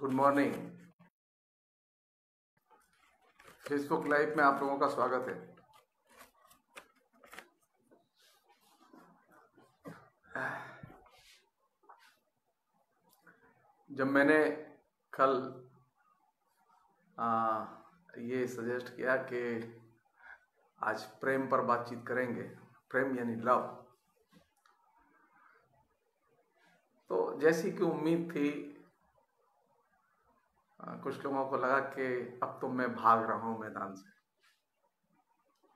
Good morning. Facebook live में आप लोगों का स्वागत है। जब मैंने कल ये सजेस्ट किया कि आज प्रेम पर बातचीत करेंगे, प्रेम यानी लव, तो जैसी कि उम्मीद थी कुछ लोगों को लगा कि अब तो मैं भाग रहा हूं मैदान से।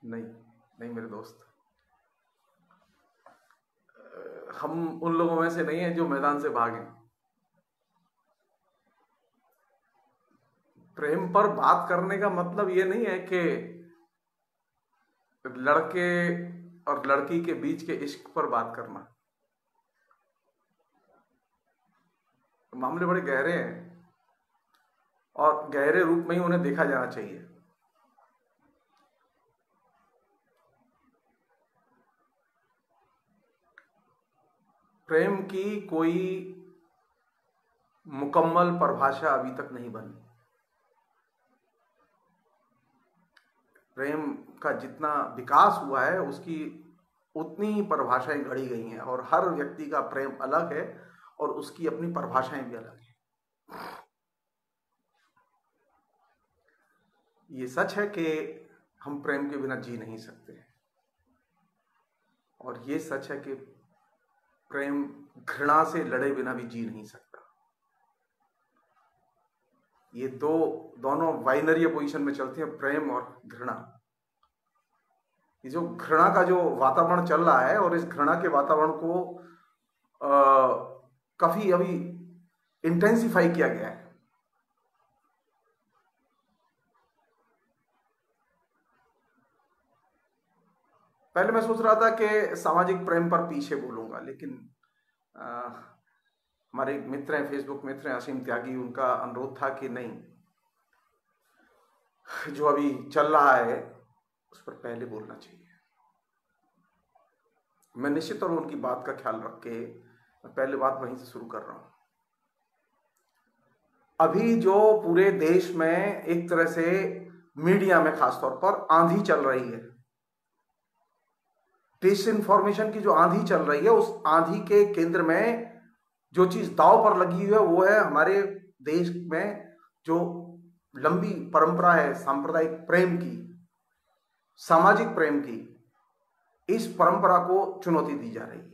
नहीं मेरे दोस्त, हम उन लोगों में से नहीं हैं जो मैदान से भागें। प्रेम पर बात करने का मतलब ये नहीं है कि लड़के और लड़की के बीच के इश्क पर बात करना। मामले बड़े गहरे हैं और गहरे रूप में ही उन्हें देखा जाना चाहिए। प्रेम की कोई मुकम्मल परिभाषा अभी तक नहीं बनी। प्रेम का जितना विकास हुआ है उसकी उतनी ही परिभाषाएं घड़ी गई हैं और हर व्यक्ति का प्रेम अलग है और उसकी अपनी परिभाषाएं भी अलग हैं। ये सच है कि हम प्रेम के बिना जी नहीं सकते और ये सच है कि प्रेम घृणा से लड़े बिना भी जी नहीं सकता। ये दोनों बाइनरी पोजीशन में चलते हैं, प्रेम और घृणा। ये जो घृणा का जो वातावरण चल रहा है और इस घृणा के वातावरण को काफी अभी इंटेंसिफाई किया गया है। पहले मैं सोच रहा था कि सामाजिक प्रेम पर पीछे बोलूंगा, लेकिन हमारे एक मित्र हैं, फेसबुक मित्र हैं असीम त्यागी, उनका अनुरोध था कि नहीं, जो अभी चल रहा है उस पर पहले बोलना चाहिए। मैं निश्चित तौर उनकी बात का ख्याल रख के पहले बात वहीं से शुरू कर रहा हूं। अभी जो पूरे देश में एक तरह से मीडिया में खासतौर पर आंधी चल रही है, डिसइंफॉर्मेशन की जो आंधी चल रही है, उस आंधी के केंद्र में जो चीज दांव पर लगी हुई है वो है हमारे देश में जो लंबी परंपरा है सांप्रदायिक प्रेम की, सामाजिक प्रेम की। इस परंपरा को चुनौती दी जा रही है।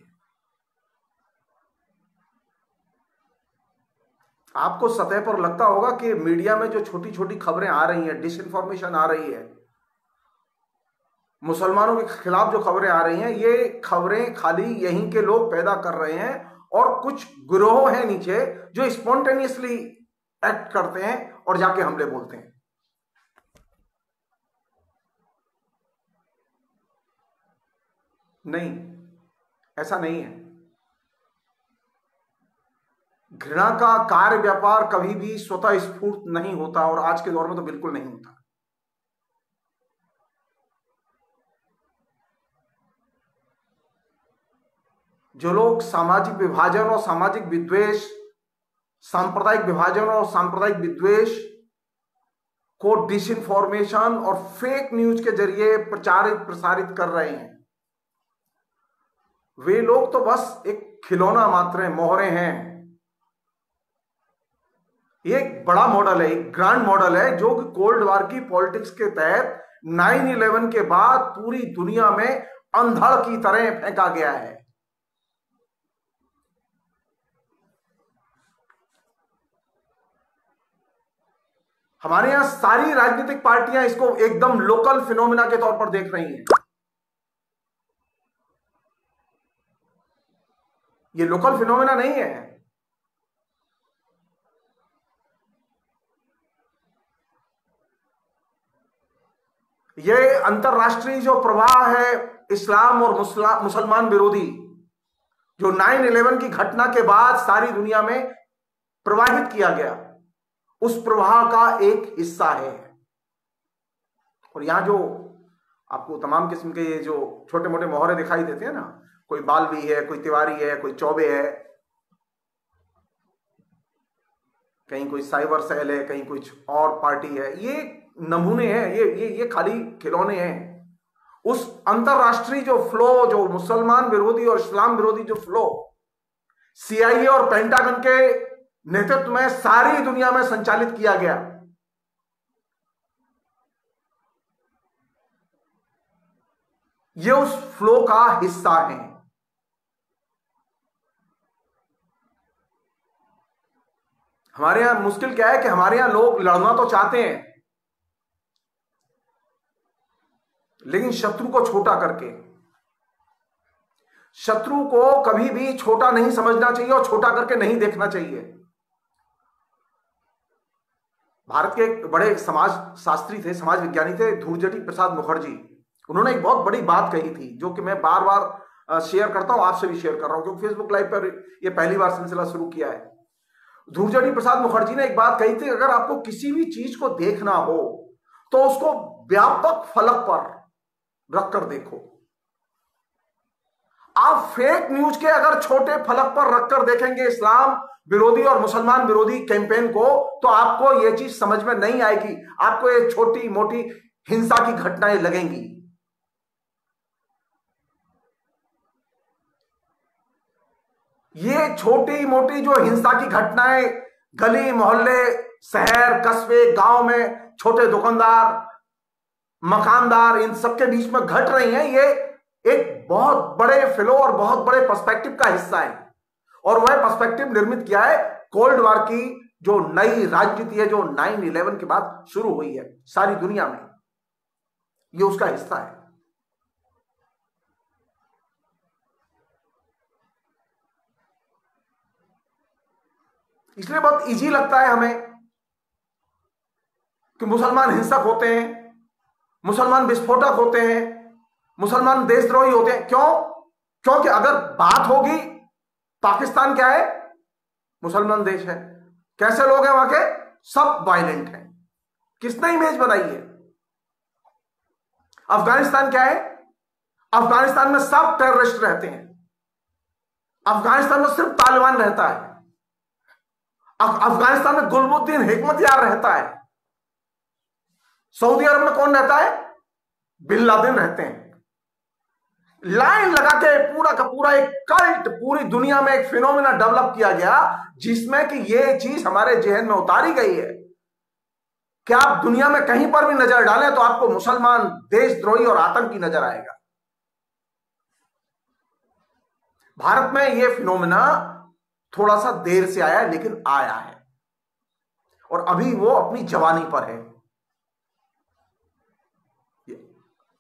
आपको सतह पर लगता होगा कि मीडिया में जो छोटी छोटी खबरें आ रही हैं, डिसइंफॉर्मेशन आ रही है, मुसलमानों के खिलाफ जो खबरें आ रही हैं, ये खबरें खाली यहीं के लोग पैदा कर रहे हैं और कुछ गिरोह हैं नीचे जो स्पॉन्टेनियसली एक्ट करते हैं और जाके हमले बोलते हैं। नहीं, ऐसा नहीं है। घृणा का कार्य व्यापार कभी भी स्वतः स्फूर्त नहीं होता और आज के दौर में तो बिल्कुल नहीं होता। जो लोग सामाजिक विभाजन और सामाजिक विद्वेष, सांप्रदायिक विभाजन और सांप्रदायिक विद्वेष को डिसइंफॉर्मेशन और फेक न्यूज के जरिए प्रसारित कर रहे हैं, वे लोग तो बस एक खिलौना मात्र हैं, मोहरे हैं। ये एक बड़ा मॉडल है, एक ग्रांड मॉडल है जो कि कोल्ड वॉर की पॉलिटिक्स के तहत 9/11 के बाद पूरी दुनिया में अंधड़ की तरह फेंका गया है। हमारे यहां सारी राजनीतिक पार्टियां इसको एकदम लोकल फिनोमिना के तौर पर देख रही हैं। ये लोकल फिनोमिना नहीं है, ये अंतरराष्ट्रीय जो प्रवाह है इस्लाम और मुसलमान विरोधी, जो 9/11 की घटना के बाद सारी दुनिया में प्रवाहित किया गया, उस प्रवाह का एक हिस्सा है। और यहां जो आपको तमाम किस्म के ये जो छोटे मोटे मोहरे दिखाई देते हैं ना, कोई बालवी है, कोई तिवारी है, कोई चौबे है, कहीं कोई साइबर सेल है, कहीं कुछ और पार्टी है। ये नमूने हैं, ये खाली खिलौने हैं। उस अंतरराष्ट्रीय जो फ्लो, जो मुसलमान विरोधी और इस्लाम विरोधी जो फ्लो सीआईए और पेंटागन के नेतृत्व में सारी दुनिया में संचालित किया गया, ये उस फ्लो का हिस्सा है। हमारे यहां मुश्किल क्या है कि हमारे यहां लोग लड़ना तो चाहते हैं, लेकिन शत्रु को छोटा करके। शत्रु को कभी भी छोटा नहीं समझना चाहिए और छोटा करके नहीं देखना चाहिए। भारत के एक बड़े समाज शास्त्री थे, समाज विज्ञानी थे, धूर्जटी प्रसाद मुखर्जी। उन्होंने एक बहुत बड़ी बात कही थी, जो कि मैं बार बार शेयर करता हूं, आपसे भी शेयर कर रहा हूं, क्योंकि फेसबुक लाइव पर यह पहली बार सिलसिला शुरू किया है। धूर्जटी प्रसाद मुखर्जी ने एक बात कही थी, अगर आपको किसी भी चीज को देखना हो तो उसको व्यापक फलक पर रखकर देखो। आप फेक न्यूज के अगर छोटे फलक पर रखकर देखेंगे इस्लाम विरोधी और मुसलमान विरोधी कैंपेन को, तो आपको यह चीज समझ में नहीं आएगी। आपको ये छोटी मोटी हिंसा की घटनाएं लगेंगी। ये छोटी मोटी जो हिंसा की घटनाएं गली मोहल्ले, शहर, कस्बे, गांव में छोटे दुकानदार, मकानदार, इन सबके बीच में घट रही हैं, ये एक बहुत बड़े फ्लो और बहुत बड़े पर्सपेक्टिव का हिस्सा है। और वह पर्सपेक्टिव निर्मित किया है कोल्ड वॉर की जो नई राजनीति है, जो 9/11 के बाद शुरू हुई है सारी दुनिया में, ये उसका हिस्सा है। इसलिए बहुत इजी लगता है हमें कि मुसलमान हिंसक होते हैं, मुसलमान विस्फोटक होते हैं, मुसलमान देशद्रोही होते हैं। क्यों? क्योंकि अगर बात होगी, पाकिस्तान क्या है? मुसलमान देश है। कैसे लोग हैं वहां के? सब वायलेंट हैं। किसने इमेज बनाई है? अफगानिस्तान क्या है? अफगानिस्तान में सब टेररिस्ट रहते हैं। अफगानिस्तान में सिर्फ तालिबान रहता है। अफगानिस्तान में गुलबुद्दीन हिकमतयार रहता है। सऊदी अरब में कौन रहता है? बिन लादेन रहते हैं। लाइन लगा के पूरा का पूरा एक कल्ट पूरी दुनिया में एक फिनोमेना डेवलप किया गया, जिसमें कि ये चीज हमारे जहन में उतारी गई है कि आप दुनिया में कहीं पर भी नजर डालें तो आपको मुसलमान देशद्रोही और आतंकी नजर आएगा। भारत में ये फिनोमेना थोड़ा सा देर से आया, लेकिन आया है और अभी वो अपनी जवानी पर है।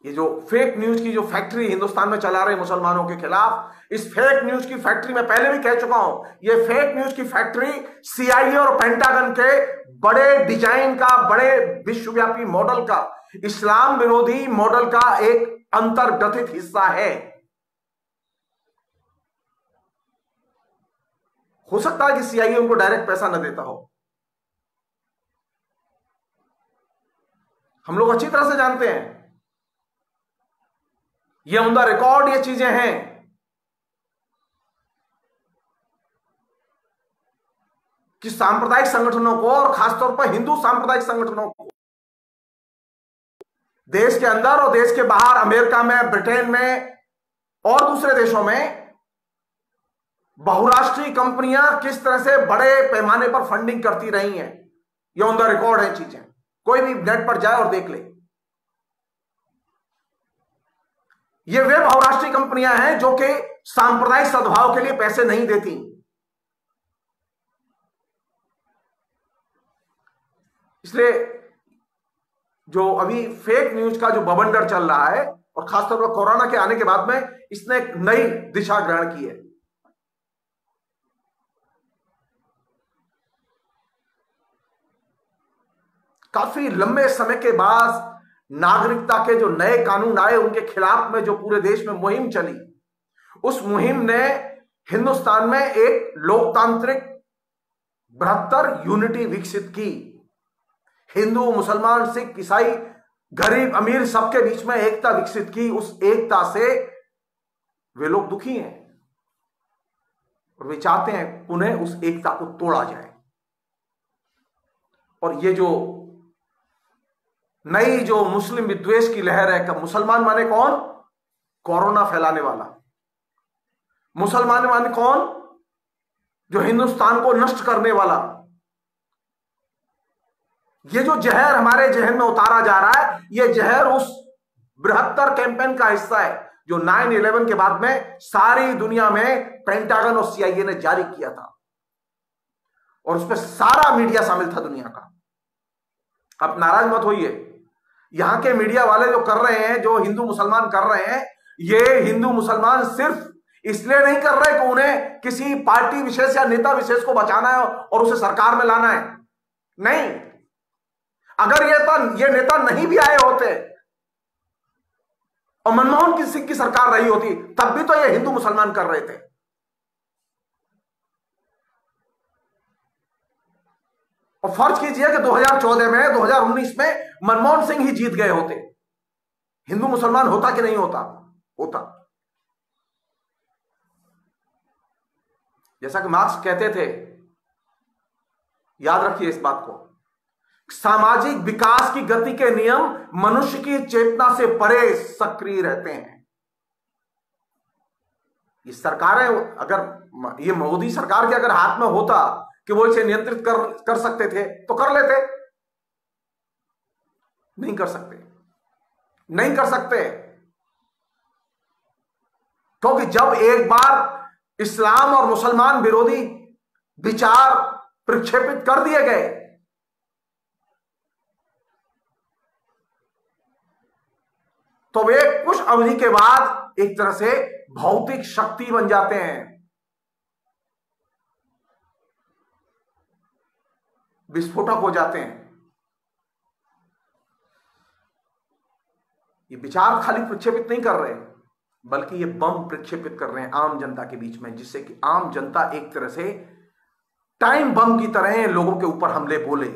ये जो फेक न्यूज की जो फैक्ट्री हिंदुस्तान में चला रहे मुसलमानों के खिलाफ, इस फेक न्यूज की फैक्ट्री में पहले भी कह चुका हूं, ये फेक न्यूज की फैक्ट्री सीआईए और पेंटागन के बड़े डिजाइन का, बड़े विश्वव्यापी मॉडल का, इस्लाम विरोधी मॉडल का एक अंतर्गठित हिस्सा है। हो सकता है कि सीआईए उनको डायरेक्ट पैसा न देता हो। हम लोग अच्छी तरह से जानते हैं, ये ऑन द रिकॉर्ड ये चीजें हैं। कि सांप्रदायिक संगठनों को और खासतौर पर हिंदू सांप्रदायिक संगठनों को देश के अंदर और देश के बाहर, अमेरिका में, ब्रिटेन में और दूसरे देशों में बहुराष्ट्रीय कंपनियां किस तरह से बड़े पैमाने पर फंडिंग करती रही हैं, ये ऑन द रिकॉर्ड है चीजें। कोई भी नेट पर जाए और देख ले। ये वे बहुराष्ट्रीय कंपनियां हैं जो कि सांप्रदायिक सद्भाव के लिए पैसे नहीं देती। इसलिए जो अभी फेक न्यूज का जो बवंडर चल रहा है, और खासतौर पर कोरोना के आने के बाद में इसने एक नई दिशा ग्रहण की है। काफी लंबे समय के बाद नागरिकता के जो नए कानून आए, उनके खिलाफ में जो पूरे देश में मुहिम चली, उस मुहिम ने हिंदुस्तान में एक लोकतांत्रिक बृहत्तर यूनिटी विकसित की। हिंदू, मुसलमान, सिख, ईसाई, गरीब, अमीर, सबके बीच में एकता विकसित की। उस एकता से वे लोग दुखी हैं और वे चाहते हैं पुनः उस एकता को तोड़ा जाए। और ये जो नई जो मुस्लिम विद्वेष की लहर है, कब मुसलमान माने कौन? कोरोना फैलाने वाला। मुसलमान माने कौन? जो हिंदुस्तान को नष्ट करने वाला। ये जो जहर हमारे जहन में उतारा जा रहा है, ये जहर उस बृहत्तर कैंपेन का हिस्सा है जो 9/11 के बाद में सारी दुनिया में पेंटागन और CIA ने जारी किया था, और उसमें सारा मीडिया शामिल था दुनिया का। अब नाराज मत होइए, यहां के मीडिया वाले जो कर रहे हैं, जो हिंदू मुसलमान कर रहे हैं, ये हिंदू मुसलमान सिर्फ इसलिए नहीं कर रहे कि उन्हें किसी पार्टी विशेष या नेता विशेष को बचाना है और उसे सरकार में लाना है। नहीं, अगर ये नेता नहीं भी आए होते और मनमोहन सिंह की सरकार रही होती, तब भी तो ये हिंदू मुसलमान कर रहे थे। और फर्ज कीजिए कि 2014 में, 2019 में मनमोहन सिंह ही जीत गए होते, हिंदू मुसलमान होता कि नहीं होता? होता। जैसा कि मार्क्स कहते थे, याद रखिए इस बात को, सामाजिक विकास की गति के नियम मनुष्य की चेतना से परे सक्रिय रहते हैं। ये सरकारें, अगर ये मोदी सरकार के अगर हाथ में होता कि वो इसे नियंत्रित कर सकते थे तो कर लेते। नहीं कर सकते, नहीं कर सकते, क्योंकि जब एक बार इस्लाम और मुसलमान विरोधी विचार प्रक्षेपित कर दिए गए, तो वे कुछ अवधि के बाद एक तरह से भौतिक शक्ति बन जाते हैं, विस्फोटक हो जाते हैं। ये विचार खाली प्रक्षेपित नहीं कर रहे, बल्कि ये बम प्रक्षेपित कर रहे हैं आम जनता के बीच में, जिससे कि आम जनता एक तरह से टाइम बम की तरह लोगों के ऊपर हमले बोले।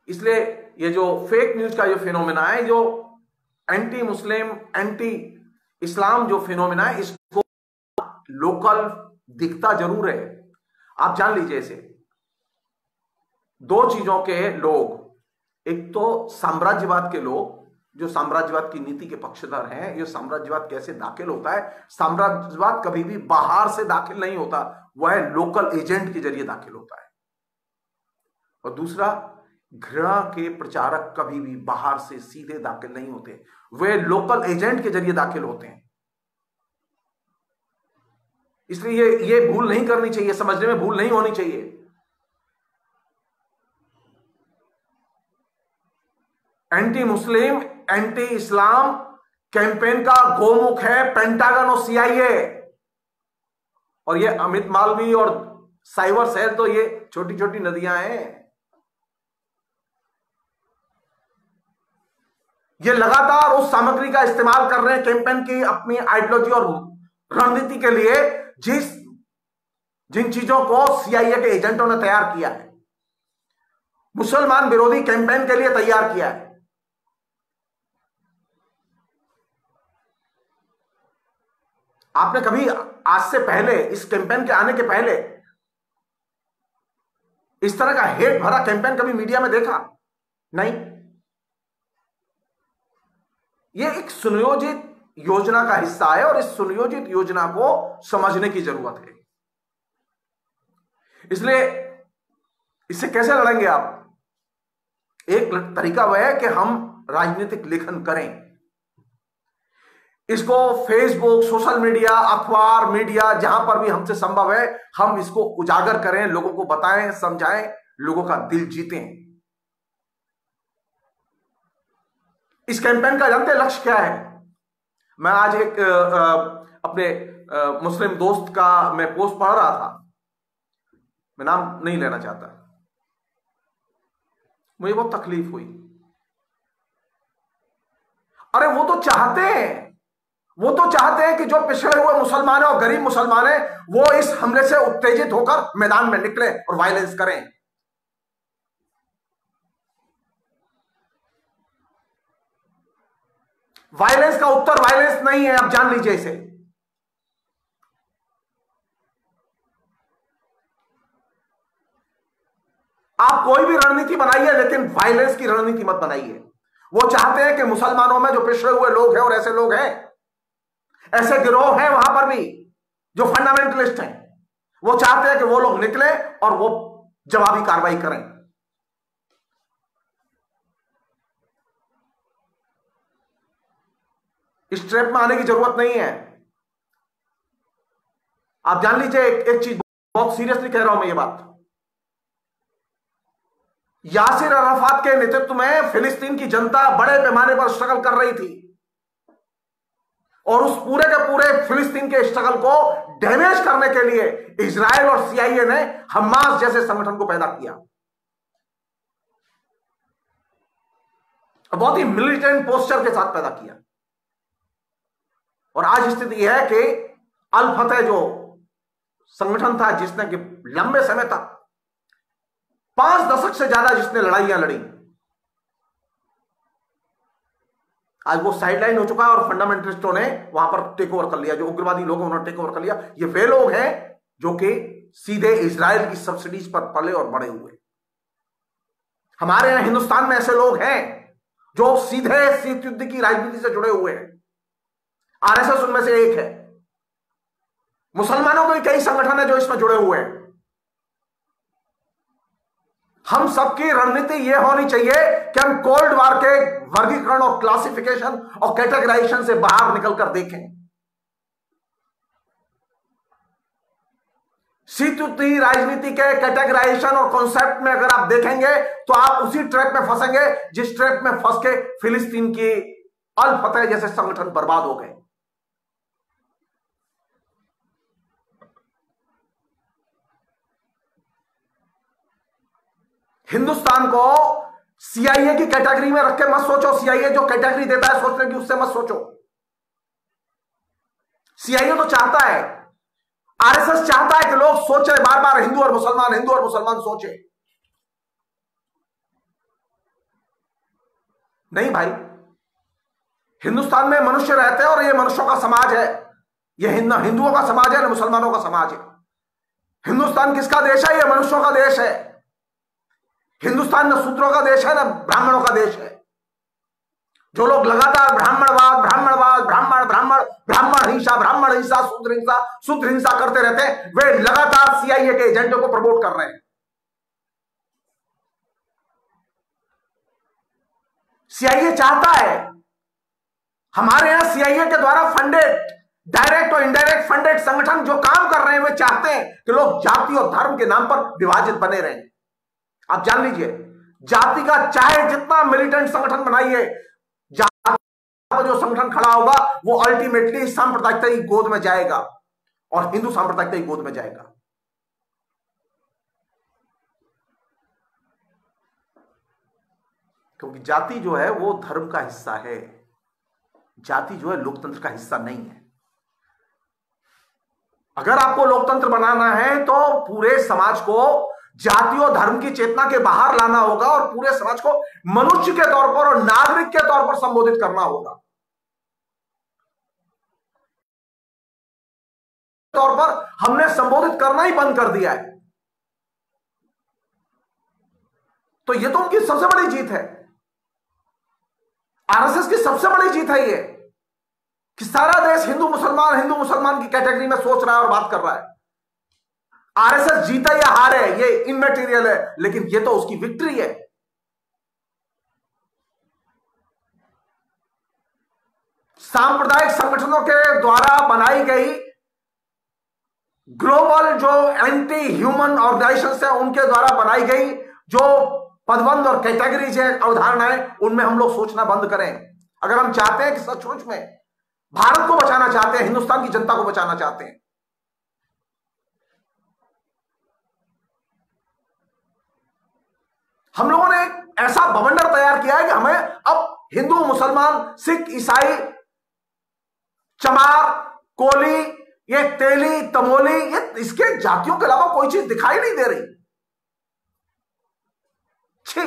इसलिए ये जो फेक न्यूज का जो फिनोमेना है, जो एंटी मुस्लिम, एंटी इस्लाम जो फिनोमेना है, इसको लोकल दिखता जरूर है। आप जान लीजिए, इसे दो चीजों के लोग, एक तो साम्राज्यवाद के लोग जो साम्राज्यवाद की नीति के पक्षधर हैं। ये साम्राज्यवाद कैसे दाखिल होता है? साम्राज्यवाद कभी भी बाहर से दाखिल नहीं होता, वह लोकल एजेंट के जरिए दाखिल होता है। और दूसरा, घृणा के प्रचारक कभी भी बाहर से सीधे दाखिल नहीं होते, वे लोकल एजेंट के जरिए दाखिल होते हैं। इसलिए ये भूल नहीं करनी चाहिए, समझने में भूल नहीं होनी चाहिए। एंटी मुस्लिम, एंटी इस्लाम कैंपेन का गोमुख है पेंटागन और CIA, और ये अमित मालवीय और साइबर सेल तो ये छोटी छोटी नदियां हैं। ये लगातार उस सामग्री का इस्तेमाल कर रहे हैं कैंपेन की अपनी आइडियोलॉजी और रणनीति के लिए, जिन चीजों को CIA के एजेंटों ने तैयार किया है, मुसलमान विरोधी कैंपेन के लिए तैयार किया है। आपने कभी आज से पहले, इस कैंपेन के आने के पहले, इस तरह का हेट भरा कैंपेन कभी मीडिया में देखा? नहीं। यह एक सुनियोजित योजना का हिस्सा है, और इस सुनियोजित योजना को समझने की जरूरत है। इसलिए इससे कैसे लड़ेंगे आप? एक तरीका वह है कि हम राजनीतिक लेखन करें, इसको फेसबुक, सोशल मीडिया, अखबार, मीडिया, जहां पर भी हमसे संभव है हम इसको उजागर करें, लोगों को बताएं, समझाएं, लोगों का दिल जीतें। इस कैंपेन का जानते लक्ष्य क्या है? मैं आज एक अपने मुस्लिम दोस्त का मैं पोस्ट पढ़ रहा था, मैं नाम नहीं लेना चाहता, मुझे बहुत तकलीफ हुई। अरे वो तो चाहते हैं कि जो पिछड़े हुए मुसलमान और गरीब मुसलमान हैं, वो इस हमले से उत्तेजित होकर मैदान में निकले और वायलेंस करें। वायलेंस का उत्तर वायलेंस नहीं है, आप जान लीजिए इसे। आप कोई भी रणनीति बनाइए, लेकिन वायलेंस की रणनीति मत बनाइए। वो चाहते हैं कि मुसलमानों में जो पिछड़े हुए लोग हैं, और ऐसे लोग हैं, ऐसे गिरोह हैं वहां पर भी जो फंडामेंटलिस्ट हैं, वो चाहते हैं कि वो लोग निकले और वो जवाबी कार्रवाई करें। इस ट्रैप में आने की जरूरत नहीं है। आप जान लीजिए, एक चीज बहुत सीरियसली कह रहा हूं मैं ये बात, यासिर अराफात के नेतृत्व में फिलिस्तीन की जनता बड़े पैमाने पर स्ट्रगल कर रही थी, और उस पूरे के पूरे फिलिस्तीन के स्ट्रगल को डैमेज करने के लिए इजराइल और सीआईए ने हमास जैसे संगठन को पैदा किया। बहुत ही मिलिटेंट पोस्चर के साथ पैदा किया। और आज स्थिति यह है कि अल फतह जो संगठन था, जिसने कि लंबे समय तक 5 दशक से ज्यादा जिसने लड़ाइयां लड़ी, आज वो साइडलाइन हो चुका है और फंडामेंटलिस्टों ने वहां पर टेक ओवर कर लिया। जो उग्रवादी लोग हैं उन्होंने टेक ओवर कर लिया। ये वे लोग हैं जो कि सीधे इजराइल की सब्सिडीज पर पले और बड़े हुए। हमारे यहां हिंदुस्तान में ऐसे लोग हैं जो सीधे शीत युद्ध की राजनीति से जुड़े हुए हैं। आरएसएस उनमें से एक है। मुसलमानों के कई संगठन है जो इसमें जुड़े हुए हैं। हम सबकी रणनीति यह होनी चाहिए कि हम कोल्ड वार के वर्गीकरण और क्लासिफिकेशन और कैटेगराइजेशन से बाहर निकलकर देखें। शीत युद्ध राजनीति के कैटेगराइजेशन और कॉन्सेप्ट में अगर आप देखेंगे तो आप उसी ट्रैप में फंसेंगे जिस ट्रैप में फंस के फिलिस्तीन की अल फतह जैसे संगठन बर्बाद हो गए। हिंदुस्तान को सीआईए की कैटेगरी में रख के मत सोचो। सीआईए जो कैटेगरी देता है सोचने की, उससे मत सोचो। सीआईए तो चाहता है, आरएसएस चाहता है कि लोग सोचे बार बार हिंदू और मुसलमान सोचे। नहीं भाई, हिंदुस्तान में मनुष्य रहते हैं और ये मनुष्यों का समाज है। ये हिंदुओं का समाज है, न मुसलमानों का समाज है। हिंदुस्तान किसका देश है? ये मनुष्यों का देश है। हिंदुस्तान न शूद्रों का देश है न ब्राह्मणों का देश है। जो लोग लगातार ब्राह्मण हिंसा, शूद्र हिंसा करते रहते हैं, वे लगातार सीआईए के एजेंटों को प्रमोट कर रहे हैं। सीआईए चाहता है, हमारे यहां सीआईए के द्वारा फंडेड, डायरेक्ट और इनडायरेक्ट फंडेड संगठन जो काम कर रहे हैं, वे चाहते हैं कि लोग जाति और धर्म के नाम पर विभाजित बने रहें। आप जान लीजिए, जाति का चाहे जितना मिलिटेंट संगठन बनाइए, जाति का जो संगठन खड़ा होगा वो अल्टीमेटली सांप्रदायिकता की गोद में जाएगा और हिंदू सांप्रदायिकता की गोद में जाएगा। क्योंकि जाति जो है वो धर्म का हिस्सा है, जाति जो है लोकतंत्र का हिस्सा नहीं है। अगर आपको लोकतंत्र बनाना है तो पूरे समाज को जाति और धर्म की चेतना के बाहर लाना होगा और पूरे समाज को मनुष्य के तौर पर और नागरिक के तौर पर संबोधित करना होगा। तौर पर हमने संबोधित करना ही बंद कर दिया है। तो ये तो उनकी सबसे बड़ी जीत है, आरएसएस की सबसे बड़ी जीत है ये, कि सारा देश हिंदू मुसलमान की कैटेगरी में सोच रहा है और बात कर रहा है। आरएसएस जीता या हारे ये इमैटेरियल है, लेकिन ये तो उसकी विक्ट्री है। सांप्रदायिक संगठनों के द्वारा बनाई गई ग्लोबल जो एंटी ह्यूमन ऑर्गेनाइजेशन है, उनके द्वारा बनाई गई जो पदबंध और कैटेगरीज है, अवधारणाएं, उनमें हम लोग सोचना बंद करें। अगर हम चाहते हैं कि सचमुच में भारत को बचाना चाहते हैं, हिंदुस्तान की जनता को बचाना चाहते हैं, हम लोगों ने ऐसा बवंडर तैयार किया है कि हमें अब हिंदू, मुसलमान, सिख, ईसाई, चमार, कोली, ये तेली, तमोली, ये इसके जातियों के अलावा कोई चीज दिखाई नहीं दे रही। छी!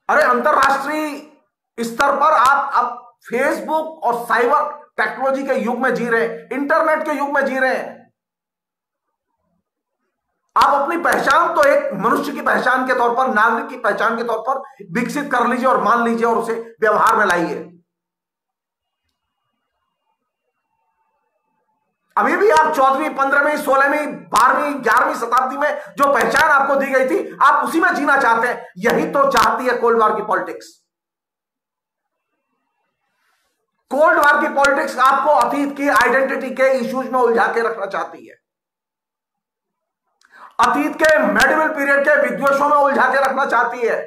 अरे अंतरराष्ट्रीय स्तर पर आप अब फेसबुक और साइबर टेक्नोलॉजी के युग में जी रहे हैं, इंटरनेट के युग में जी रहे हैं। आप अपनी पहचान तो एक मनुष्य की पहचान के तौर पर, नागरिक की पहचान के तौर पर विकसित कर लीजिए और मान लीजिए और उसे व्यवहार में लाइए। अभी भी आप 14वीं, 15वीं, 16वीं, 12वीं, 11वीं शताब्दी में जो पहचान आपको दी गई थी, आप उसी में जीना चाहते हैं। यही तो चाहती है कोल्ड वॉर की पॉलिटिक्स। कोल्ड वॉर की पॉलिटिक्स आपको अतीत की आइडेंटिटी के इश्यूज में उलझा के रखना चाहती है, अतीत के मेडिवल पीरियड के विद्वेषों में उलझा के रखना चाहती है।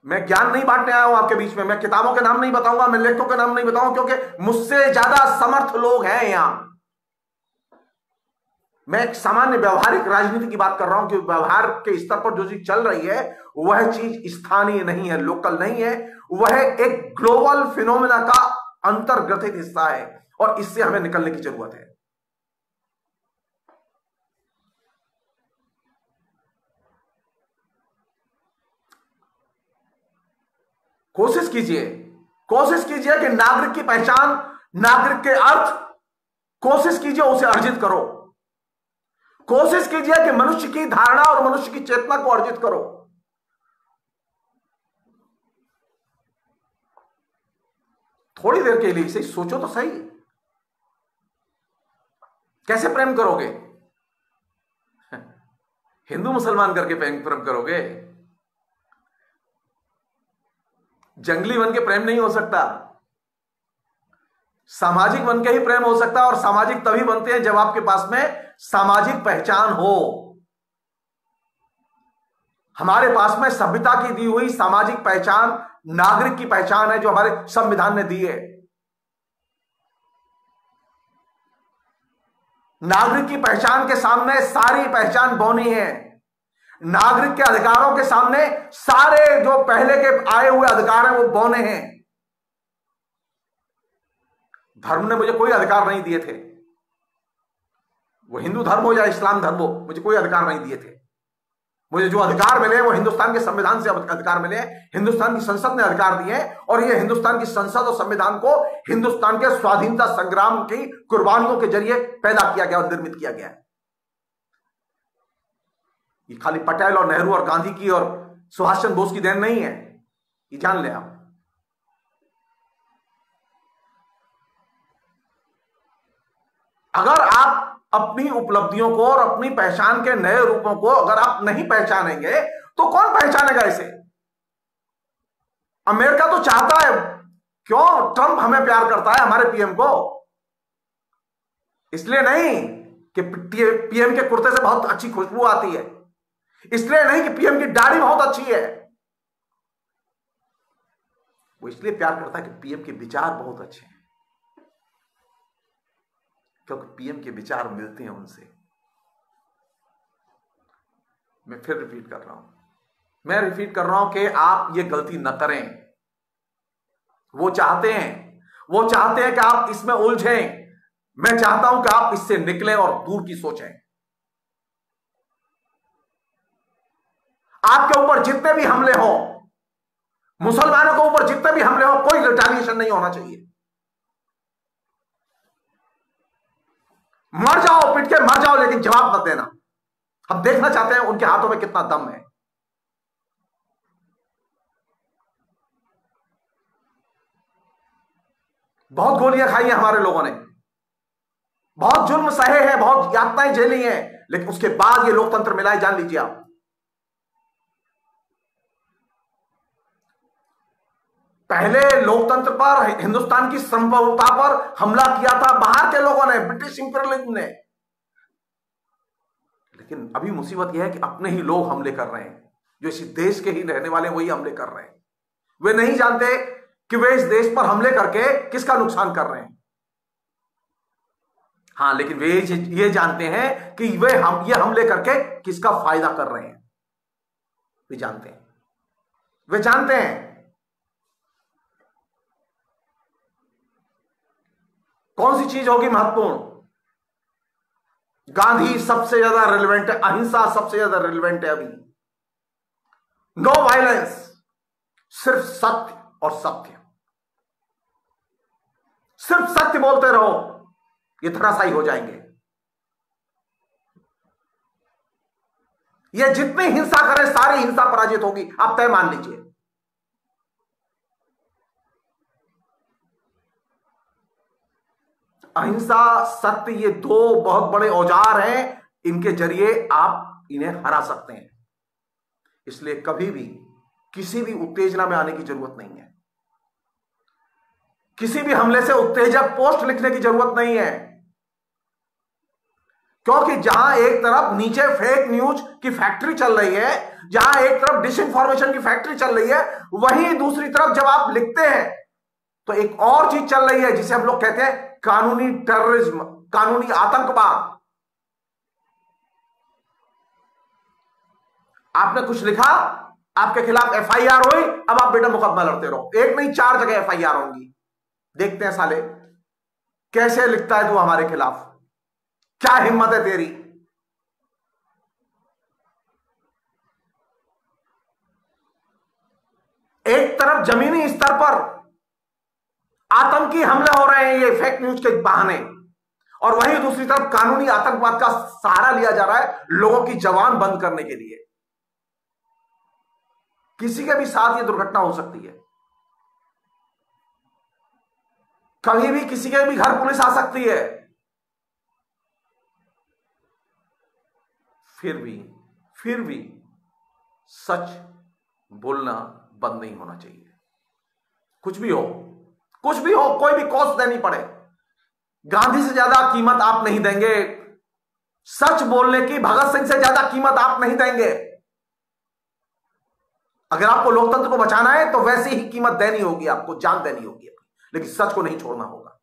मैं ज्ञान नहीं बांटने आया हूं आपके बीच में, मैं किताबों के नाम नहीं बताऊंगा, मैं लेखकों के नाम नहीं बताऊंगा, क्योंकि मुझसे ज्यादा समर्थ लोग हैं यहां। मैं एक सामान्य व्यवहारिक राजनीति की बात कर रहा हूं कि व्यवहार के स्तर पर जो चीज चल रही है वह चीज स्थानीय नहीं है, लोकल नहीं है, वह एक ग्लोबल फिनोमेना का अंतर्ग्रथित हिस्सा है और इससे हमें निकलने की जरूरत है। कोशिश कीजिए कि नागरिक की पहचान, नागरिक के अर्थ, कोशिश कीजिए उसे अर्जित करो। कोशिश कीजिए कि मनुष्य की धारणा और मनुष्य की चेतना को अर्जित करो। थोड़ी देर के लिए इसे सोचो तो सही, कैसे प्रेम करोगे? हिंदू मुसलमान करके प्रेम करोगे? जंगली बन के प्रेम नहीं हो सकता, सामाजिक बन के ही प्रेम हो सकता है। और सामाजिक तभी बनते हैं जब आपके पास में सामाजिक पहचान हो। हमारे पास में सभ्यता की दी हुई सामाजिक पहचान नागरिक की पहचान है, जो हमारे संविधान ने दी है। नागरिक की पहचान के सामने सारी पहचान बौनी है। नागरिक के अधिकारों के सामने सारे जो पहले के आए हुए अधिकार हैं वो बौने हैं। धर्म ने मुझे कोई अधिकार नहीं दिए थे, वो हिंदू धर्म हो या इस्लाम धर्म हो, मुझे कोई अधिकार नहीं दिए थे। मुझे जो अधिकार मिले वो हिंदुस्तान के संविधान से अधिकार मिले, हिंदुस्तान की संसद ने अधिकार दिए, और ये हिंदुस्तान की संसद और संविधान को हिंदुस्तान के स्वाधीनता संग्राम की कुर्बानियों के जरिए पैदा किया गया और निर्मित किया गया। ये खाली पटेल और नेहरू और गांधी की और सुभाष चंद्र बोस की देन नहीं है, ये जान ले आप। अगर आप अपनी उपलब्धियों को और अपनी पहचान के नए रूपों को अगर आप नहीं पहचानेंगे तो कौन पहचानेगा इसे? अमेरिका तो चाहता है, क्यों ट्रंप हमें प्यार करता है, हमारे पीएम को, इसलिए नहीं कि पीएम के कुर्ते से बहुत अच्छी खुशबू आती है, इसलिए नहीं कि पीएम की दाढ़ी बहुत अच्छी है, वो इसलिए प्यार करता है कि पीएम के विचार बहुत अच्छे हैं, क्योंकि पीएम के विचार मिलते हैं उनसे। मैं फिर रिपीट कर रहा हूं कि आप ये गलती न करें। वो चाहते हैं कि आप इसमें उलझें। मैं चाहता हूं कि आप इससे निकलें और दूर की सोचें। आपके ऊपर जितने भी हमले हो, मुसलमानों के ऊपर जितने भी हमले हो, कोई रिटेलिएशन नहीं होना चाहिए। मर जाओ, पिट के मर जाओ, लेकिन जवाब मत देना। हम देखना चाहते हैं उनके हाथों में कितना दम है। बहुत गोलियां खाई हैं हमारे लोगों ने, बहुत जुल्म सहे हैं, बहुत यातनाएं झेली हैं, लेकिन उसके बाद ये लोकतंत्र मिला है, जान लीजिए आप। पहले लोकतंत्र पर, हिंदुस्तान की संप्रभुता पर हमला किया था बाहर के लोगों ने, ब्रिटिश इंपीरियलिज्म ने। लेकिन अभी मुसीबत यह है कि अपने ही लोग हमले कर रहे हैं, जो इस देश के ही रहने वाले वही हमले कर रहे हैं। वे नहीं जानते कि वे इस देश पर हमले करके किसका नुकसान कर रहे हैं। हां, लेकिन वे ये जानते हैं कि ये हमले करके किसका फायदा कर रहे हैं। वे जानते हैं कौन सी चीज होगी महत्वपूर्ण। गांधी सबसे ज्यादा रिलेवेंट है, अहिंसा सबसे ज्यादा रिलेवेंट है अभी। नो वायलेंस, सिर्फ सत्य और सत्य, सिर्फ सत्य बोलते रहो। ये धराशायी हो जाएंगे। ये जितनी हिंसा करें सारी हिंसा पराजित होगी, आप तय मान लीजिए। अहिंसा, सत्य, ये दो बहुत बड़े औजार हैं, इनके जरिए आप इन्हें हरा सकते हैं। इसलिए कभी भी किसी भी उत्तेजना में आने की जरूरत नहीं है, किसी भी हमले से उत्तेजक पोस्ट लिखने की जरूरत नहीं है, क्योंकि जहां एक तरफ नीचे फेक न्यूज की फैक्ट्री चल रही है, जहां एक तरफ डिसइंफॉर्मेशन की फैक्ट्री चल रही है, वहीं दूसरी तरफ जब आप लिखते हैं तो एक और चीज चल रही है जिसे हम लोग कहते हैं कानूनी टेररिज्म, कानूनी आतंकवाद। आपने कुछ लिखा, आपके खिलाफ एफआईआर हुई, अब आप बेटा मुकदमा लड़ते रहो। एक नहीं 4 जगह एफआईआर होंगी। देखते हैं साले कैसे लिखता है तू हमारे खिलाफ, क्या हिम्मत है तेरी। एक तरफ जमीनी स्तर पर आतंकी हमले हो रहे हैं ये फेक न्यूज के बहाने, और वहीं दूसरी तरफ कानूनी आतंकवाद का सहारा लिया जा रहा है लोगों की जवान बंद करने के लिए। किसी के भी साथ ये दुर्घटना हो सकती है, कभी भी किसी के भी घर पुलिस आ सकती है, फिर भी सच बोलना बंद नहीं होना चाहिए। कुछ भी हो, कोई भी कॉस्ट देनी पड़े, गांधी से ज्यादा कीमत आप नहीं देंगे, सच बोलने की भगत सिंह से ज्यादा कीमत आप नहीं देंगे। अगर आपको लोकतंत्र को बचाना है तो वैसी ही कीमत देनी होगी, आपको जान देनी होगी, लेकिन सच को नहीं छोड़ना होगा।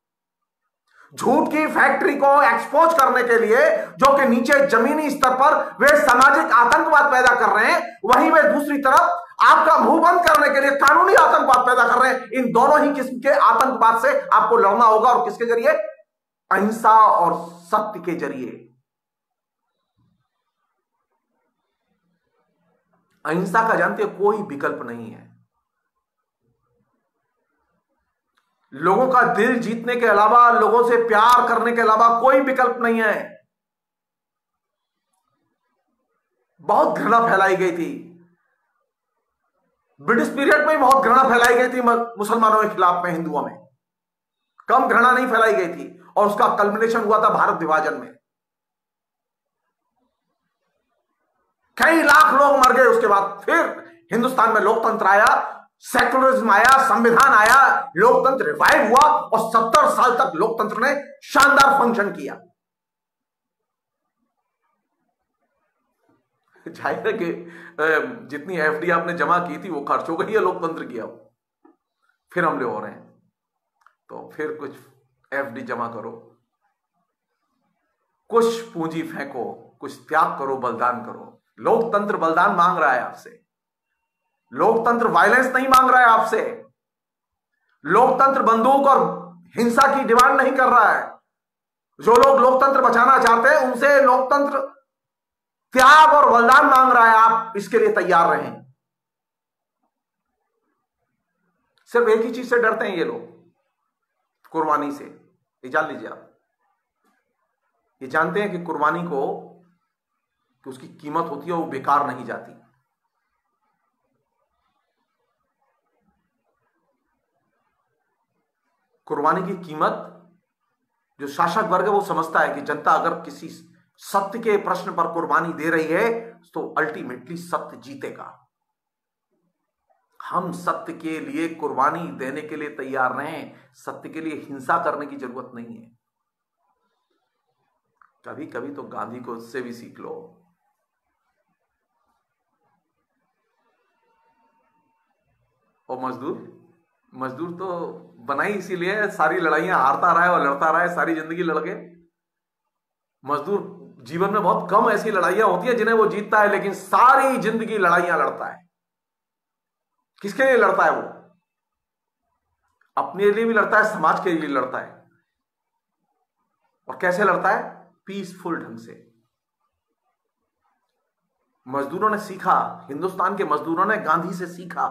झूठ की फैक्ट्री को एक्सपोज करने के लिए जो कि नीचे जमीनी स्तर पर वे सामाजिक आतंकवाद पैदा कर रहे हैं, वहीं वे दूसरी तरफ आपका मुंह बंद करने के लिए कानूनी आतंकवाद पैदा कर रहे हैं। इन दोनों ही किस्म के आतंकवाद से आपको लड़ना होगा, और किसके जरिए? अहिंसा और सत्य के जरिए। अहिंसा का जानते हो कोई विकल्प नहीं है। लोगों का दिल जीतने के अलावा, लोगों से प्यार करने के अलावा कोई विकल्प नहीं है। बहुत घृणा फैलाई गई थी ब्रिटिश पीरियड में, बहुत घृणा फैलाई गई थी मुसलमानों के खिलाफ में, हिंदुओं में कम घृणा नहीं फैलाई गई थी, और उसका कल्मिनेशन हुआ था भारत विभाजन में। कई लाख लोग मर गए। उसके बाद फिर हिंदुस्तान में लोकतंत्र आया, सेकुलरिज्म आया, संविधान आया, लोकतंत्र रिवाइव हुआ, और 70 साल तक लोकतंत्र ने शानदार फंक्शन किया। जाहिर है कि जितनी एफडी आपने जमा की थी वो खर्च हो गई है लोकतंत्र की। अब फिर हमले हो रहे हैं, तो फिर कुछ एफडी जमा करो, कुछ पूंजी फेंको, कुछ त्याग करो, बलिदान करो। लोकतंत्र बलिदान मांग रहा है आपसे। लोकतंत्र वायलेंस नहीं मांग रहा है आपसे। लोकतंत्र बंदूक और हिंसा की डिमांड नहीं कर रहा है। जो लोग लोकतंत्र बचाना चाहते हैं उनसे लोकतंत्र त्याग और बलिदान मांग रहा है। आप इसके लिए तैयार रहें। सिर्फ एक ही चीज से डरते हैं ये लोग, कुर्बानी से। ये जान लीजिए आप, ये जानते हैं कि कुर्बानी को, कि उसकी कीमत होती है, वो बेकार नहीं जाती। कुर्बानी की कीमत जो शासक वर्ग है वो समझता है कि जनता अगर किसी सत्य के प्रश्न पर कुर्बानी दे रही है तो अल्टीमेटली सत्य जीतेगा। हम सत्य के लिए कुर्बानी देने के लिए तैयार रहें। सत्य के लिए हिंसा करने की जरूरत नहीं है। कभी कभी तो गांधी को उससे भी सीख लो। और मजदूर तो बनाई इसीलिए, सारी लड़ाइयां हारता रहा है और लड़ता रहा है सारी जिंदगी लड़के। मजदूर जीवन में बहुत कम ऐसी लड़ाइयां होती है जिन्हें वो जीतता है, लेकिन सारी जिंदगी लड़ाइयां लड़ता है। किसके लिए लड़ता है वो? अपने लिए भी लड़ता है, समाज के लिए लड़ता है। और कैसे लड़ता है? पीसफुल ढंग से। मजदूरों ने सीखा, हिंदुस्तान के मजदूरों ने गांधी से सीखा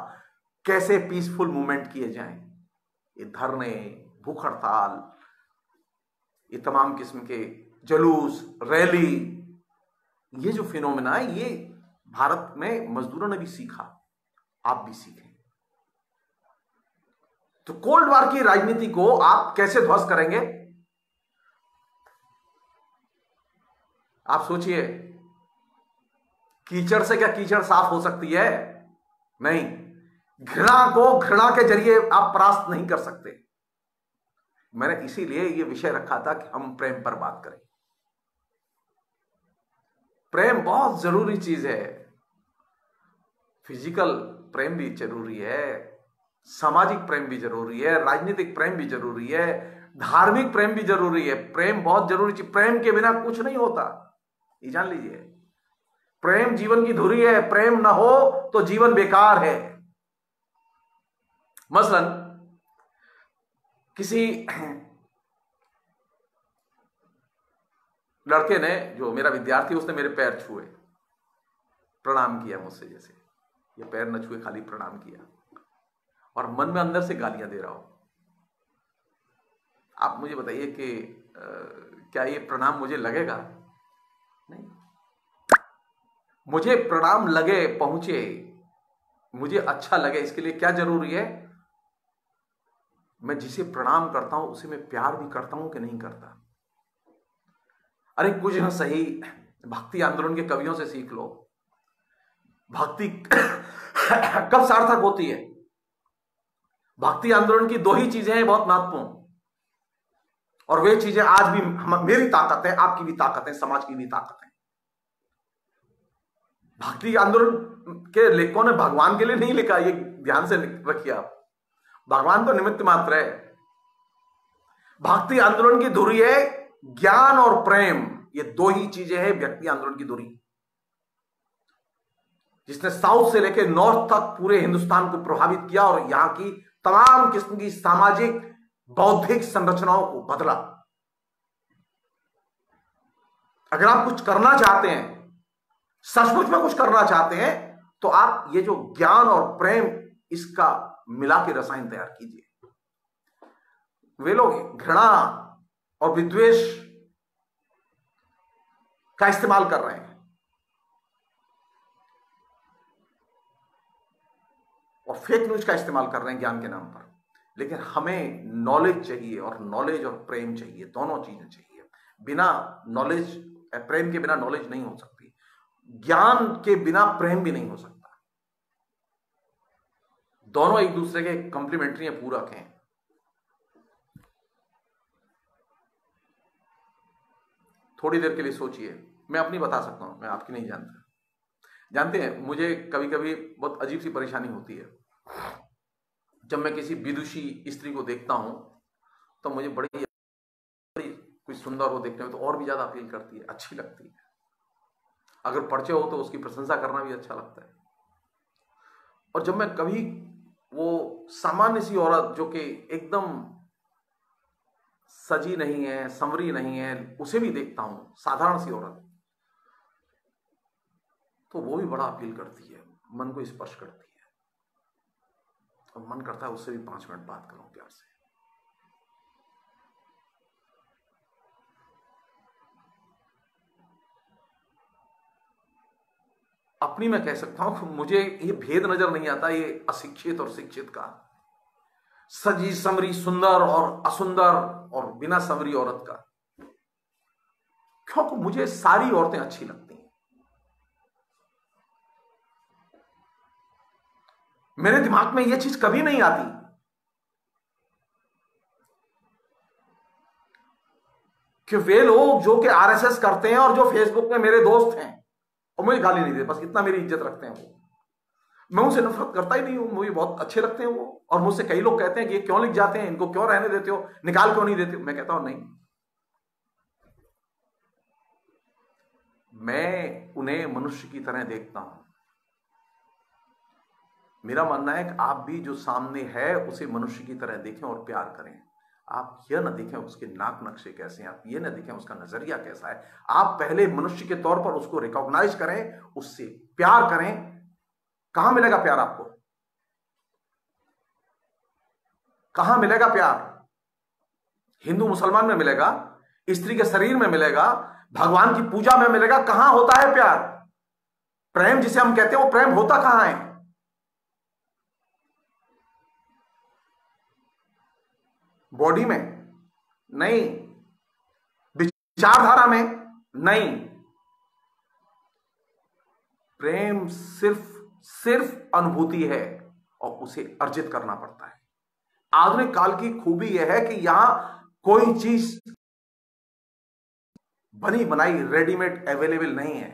कैसे पीसफुल मूवमेंट किए जाएं। ये धरने, भूख हड़ताल, ये तमाम किस्म के जुलूस, रैली, ये जो फिनोमेना है, ये भारत में मजदूरों ने भी सीखा, आप भी सीखें। तो कोल्ड वॉर की राजनीति को आप कैसे ध्वस्त करेंगे? आप सोचिए, कीचड़ से क्या कीचड़ साफ हो सकती है? नहीं। घृणा को घृणा के जरिए आप परास्त नहीं कर सकते। मैंने इसीलिए यह विषय रखा था कि हम प्रेम पर बात करें। प्रेम बहुत जरूरी चीज है। फिजिकल प्रेम भी जरूरी है, सामाजिक प्रेम भी जरूरी है, राजनीतिक प्रेम भी जरूरी है, धार्मिक प्रेम भी जरूरी है। प्रेम बहुत जरूरी चीज, प्रेम के बिना कुछ नहीं होता, ये जान लीजिए। प्रेम जीवन की धुरी है, प्रेम ना हो तो जीवन बेकार है। मसलन किसी लड़के ने, जो मेरा विद्यार्थी, उसने मेरे पैर छुए, प्रणाम किया मुझसे, जैसे ये पैर न छुए, खाली प्रणाम किया, और मन में अंदर से गालियां दे रहा हो। आप मुझे बताइए कि क्या ये प्रणाम मुझे लगेगा? नहीं। मुझे प्रणाम लगे, पहुंचे, मुझे अच्छा लगे, इसके लिए क्या जरूरी है? मैं जिसे प्रणाम करता हूं उसे मैं प्यार भी करता हूं कि नहीं करता? अरे कुछ ना सही, भक्ति आंदोलन के कवियों से सीख लो। भक्ति कब सार्थक होती है? भक्ति आंदोलन की दो ही चीजें हैं बहुत महत्वपूर्ण, और वे चीजें आज भी मेरी ताकत है, आपकी भी ताकत है, समाज की भी ताकत है। भक्ति आंदोलन के लेखकों ने भगवान के लिए नहीं लिखा, ये ध्यान से रखिए आप। भगवान तो निमित्त मात्र है। भक्ति आंदोलन की धुरी है ज्ञान और प्रेम, ये दो ही चीजें हैं व्यक्ति आंदोलन की धुरी, जिसने साउथ से लेकर नॉर्थ तक पूरे हिंदुस्तान को प्रभावित किया और यहां की तमाम किस्म की सामाजिक बौद्धिक संरचनाओं को बदला। अगर आप कुछ करना चाहते हैं, सचमुच में कुछ करना चाहते हैं, तो आप ये जो ज्ञान और प्रेम, इसका मिला के रसायन तैयार कीजिए। वे लोग घृणा और विद्वेष का इस्तेमाल कर रहे हैं, और फेक न्यूज का इस्तेमाल कर रहे हैं ज्ञान के नाम पर। लेकिन हमें नॉलेज चाहिए, और नॉलेज और प्रेम चाहिए, दोनों चीजें चाहिए। बिना नॉलेज, प्रेम के बिना नॉलेज नहीं हो सकती, ज्ञान के बिना प्रेम भी नहीं हो सकता। दोनों एक दूसरे के कंप्लीमेंट्री हैं, पूरक हैं। थोड़ी देर के लिए सोचिए, मैं अपनी बता सकता हूं, मैं आपकी नहीं जानता। जानते हैं, मुझे कभी कभी बहुत अजीब सी परेशानी होती है। जब मैं किसी विदुषी स्त्री को देखता हूं तो मुझे बड़ी कोई सुंदर हो देखने में तो और भी ज्यादा अपील करती है, अच्छी लगती है। अगर परिचय हो तो उसकी प्रशंसा करना भी अच्छा लगता है। और जब मैं कभी वो सामान्य सी औरत जो कि एकदम सजी नहीं है, संवरी नहीं है, उसे भी देखता हूं, साधारण सी औरत, तो वो भी बड़ा अपील करती है, मन को स्पर्श करती है, और मन करता है उससे भी 5 मिनट बात करूं प्यार से। अपनी मैं कह सकता हूं, मुझे ये भेद नजर नहीं आता, ये अशिक्षित और शिक्षित का, सजी संवरी सुंदर और असुंदर और बिना संवरी औरत का। क्योंकि मुझे सारी औरतें अच्छी लगती हैं। मेरे दिमाग में यह चीज कभी नहीं आती कि वे लोग जो कि आरएसएस करते हैं और जो फेसबुक में मेरे दोस्त हैं और मुझे गाली नहीं देते, बस इतना मेरी इज्जत रखते हैं, वो मैं उनसे नफरत करता ही नहीं हूं, मुझे बहुत अच्छे लगते हैं वो। और मुझसे कई लोग कहते हैं कि ये क्यों लिख जाते हैं, इनको क्यों रहने देते हो, निकाल क्यों नहीं देते हो? मैं कहता हूं नहीं, मैं उन्हें मनुष्य की तरह देखता हूं। मेरा मानना है कि आप भी जो सामने है उसे मनुष्य की तरह देखें और प्यार करें। आप यह ना देखें उसके नाक नक्शे कैसे हैं, आप यह ना देखें उसका नजरिया कैसा है। आप पहले मनुष्य के तौर पर उसको रिकॉग्नाइज करें, उससे प्यार करें। कहां मिलेगा प्यार आपको? कहां मिलेगा प्यार? हिंदू मुसलमान में मिलेगा, स्त्री के शरीर में मिलेगा, भगवान की पूजा में मिलेगा। कहां होता है प्यार? प्रेम जिसे हम कहते हैं वो प्रेम होता कहां है? बॉडी में नहीं, विचारधारा में नहीं। प्रेम सिर्फ अनुभूति है और उसे अर्जित करना पड़ता है। आधुनिक काल की खूबी यह है कि यहां कोई चीज बनी बनाई रेडीमेड अवेलेबल नहीं है।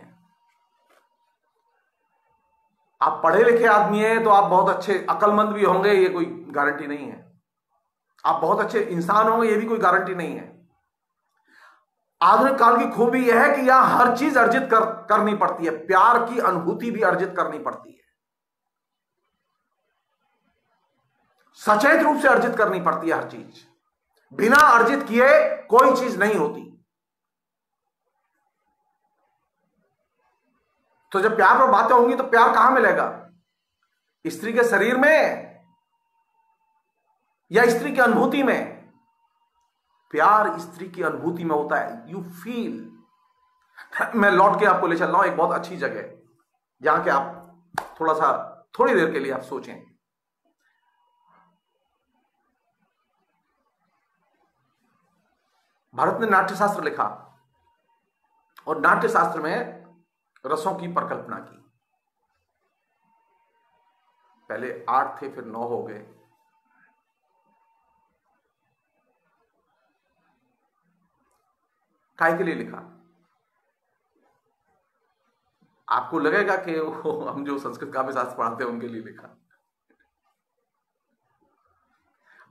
आप पढ़े लिखे आदमी हैं तो आप बहुत अच्छे अक्लमंद भी होंगे, ये कोई गारंटी नहीं है। आप बहुत अच्छे इंसान होंगे, ये भी कोई गारंटी नहीं है। आधुनिक काल की खूबी यह है कि यहां हर चीज अर्जित करनी पड़ती है। प्यार की अनुभूति भी अर्जित करनी पड़ती है, सचेत रूप से अर्जित करनी पड़ती है। हर चीज बिना अर्जित किए कोई चीज नहीं होती। तो जब प्यार पर बातें होंगी तो प्यार कहां मिलेगा? स्त्री के शरीर में या स्त्री की अनुभूति में? प्यार स्त्री की अनुभूति में होता है। You feel. मैं लौट के आपको ले चल रहा हूं एक बहुत अच्छी जगह, जहां के आप थोड़ी देर के लिए आप सोचें। भारत ने नाट्यशास्त्र लिखा और नाट्यशास्त्र में रसों की परिकल्पना की। पहले 8 थे, फिर 9 हो गए। काय के लिए लिखा? आपको लगेगा कि हम जो संस्कृत काव्य शास्त्र पढ़ाते हैं उनके लिए लिखा।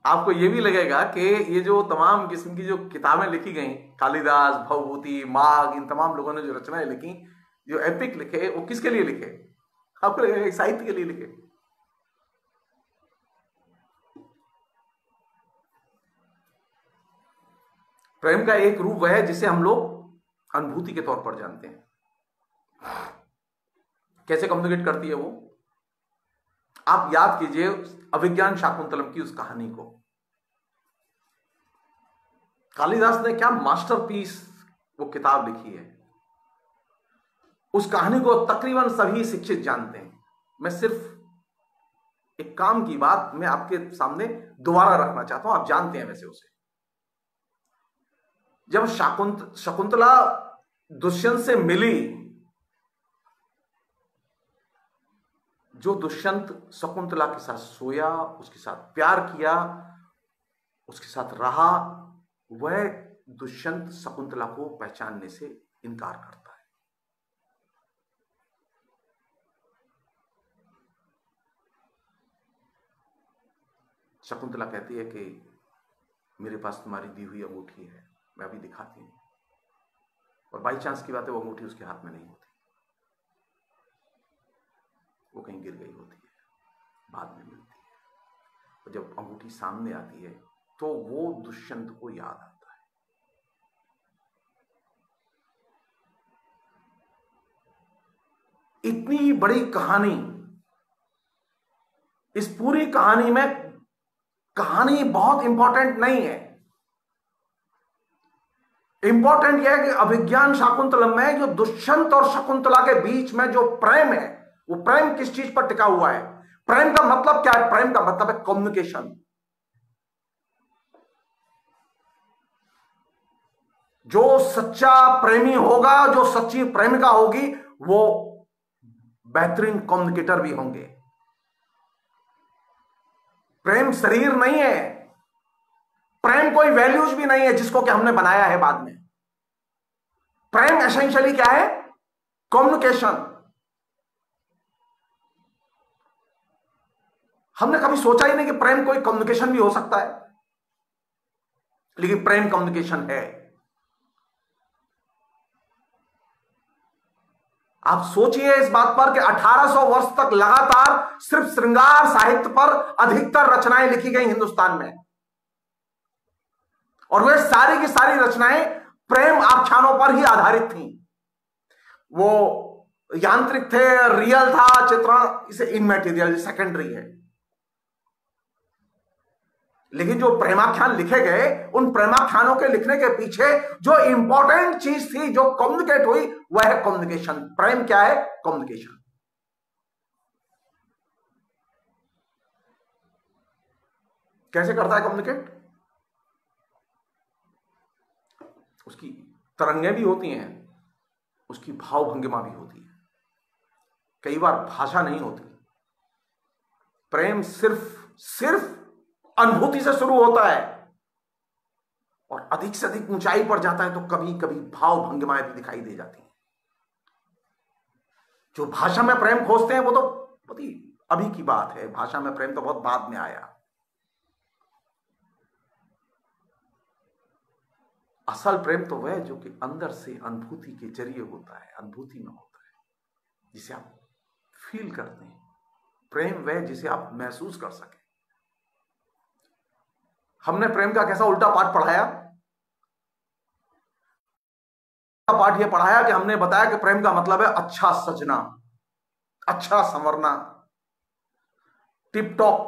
आपको यह भी लगेगा कि ये जो तमाम किस्म की जो किताबें लिखी गई, कालिदास, भवभूति, माघ, इन तमाम लोगों ने जो रचनाएं लिखी, जो एपिक लिखे, वो किसके लिए लिखे? आपको लगेगा साहित्य के लिए लिखे। प्रेम का एक रूप वह है जिसे हम लोग अनुभूति के तौर पर जानते हैं। कैसे कम्युनिकेट करती है वो? आप याद कीजिए अभिज्ञान शाकुंतलम की उस कहानी को। कालिदास ने क्या मास्टरपीस वो किताब लिखी है। उस कहानी को तकरीबन सभी शिक्षित जानते हैं। मैं सिर्फ एक काम की बात मैं आपके सामने दोबारा रखना चाहता हूं, आप जानते हैं वैसे उसे। जब शकुंतला दुष्यंत से मिली, जो दुष्यंत शकुंतला के साथ सोया, उसके साथ प्यार किया, उसके साथ रहा, वह दुष्यंत शकुंतला को पहचानने से इनकार करता है। शकुंतला कहती है कि मेरे पास तुम्हारी दी हुई अंगूठी है, मैं अभी दिखाती हूं। और बाई चांस की बात है वो अंगूठी उसके हाथ में नहीं होती, वो कहीं गिर गई होती है, बाद में मिलती है। और जब अंगूठी सामने आती है तो वो दुष्यंत को याद आता है। इतनी बड़ी कहानी, इस पूरी कहानी में कहानी बहुत इंपॉर्टेंट नहीं है। इंपॉर्टेंट यह है कि अभिज्ञान शाकुंतलम में जो दुष्यंत और शकुंतला के बीच में जो प्रेम है, वो प्रेम किस चीज पर टिका हुआ है? प्रेम का मतलब क्या है? प्रेम का मतलब है कम्युनिकेशन। जो सच्चा प्रेमी होगा, जो सच्ची प्रेमिका होगी, वो बेहतरीन कम्युनिकेटर भी होंगे। प्रेम शरीर नहीं है, प्रेम कोई वैल्यूज भी नहीं है जिसको कि हमने बनाया है बाद में। प्रेम एसेंशियली क्या है? कम्युनिकेशन। हमने कभी सोचा ही नहीं कि प्रेम कोई कम्युनिकेशन भी हो सकता है, लेकिन प्रेम कम्युनिकेशन है। आप सोचिए इस बात पर कि 1800 वर्ष तक लगातार सिर्फ श्रृंगार साहित्य पर अधिकतर रचनाएं लिखी गई हिंदुस्तान में, और वे सारी की सारी रचनाएं प्रेम आख्यानों पर ही आधारित थीं। वो यांत्रिक थे, रियल था चित्रण, इसे इनमैटेरियल सेकेंडरी है। लेकिन जो प्रेमाख्यान लिखे गए, उन प्रेमाख्यानों के लिखने के पीछे जो इंपॉर्टेंट चीज थी, जो कम्युनिकेट हुई, वह है कम्युनिकेशन। प्रेम क्या है? कम्युनिकेशन। कैसे करता है कम्युनिकेट? उसकी तरंगें भी होती हैं, उसकी भावभंगिमा भी होती है। कई बार भाषा नहीं होती। प्रेम सिर्फ अनुभूति से शुरू होता है और अधिक से अधिक ऊंचाई पर जाता है तो कभी कभी भाव भंगिमाएं भी दिखाई दे जाती हैं। जो भाषा में प्रेम खोजते हैं वो तो बहुत ही अभी की बात है, भाषा में प्रेम तो बहुत बाद में आया। असल प्रेम तो वह जो कि अंदर से अनुभूति के जरिए होता है, अनुभूति में होता है, जिसे आप फील करते हैं। प्रेम वह जिसे आप महसूस कर सके। हमने प्रेम का कैसा उल्टा पाठ पढ़ाया? पाठ यह पढ़ाया कि हमने बताया कि प्रेम का मतलब है अच्छा सजना, अच्छा संवरना, टिप टॉप।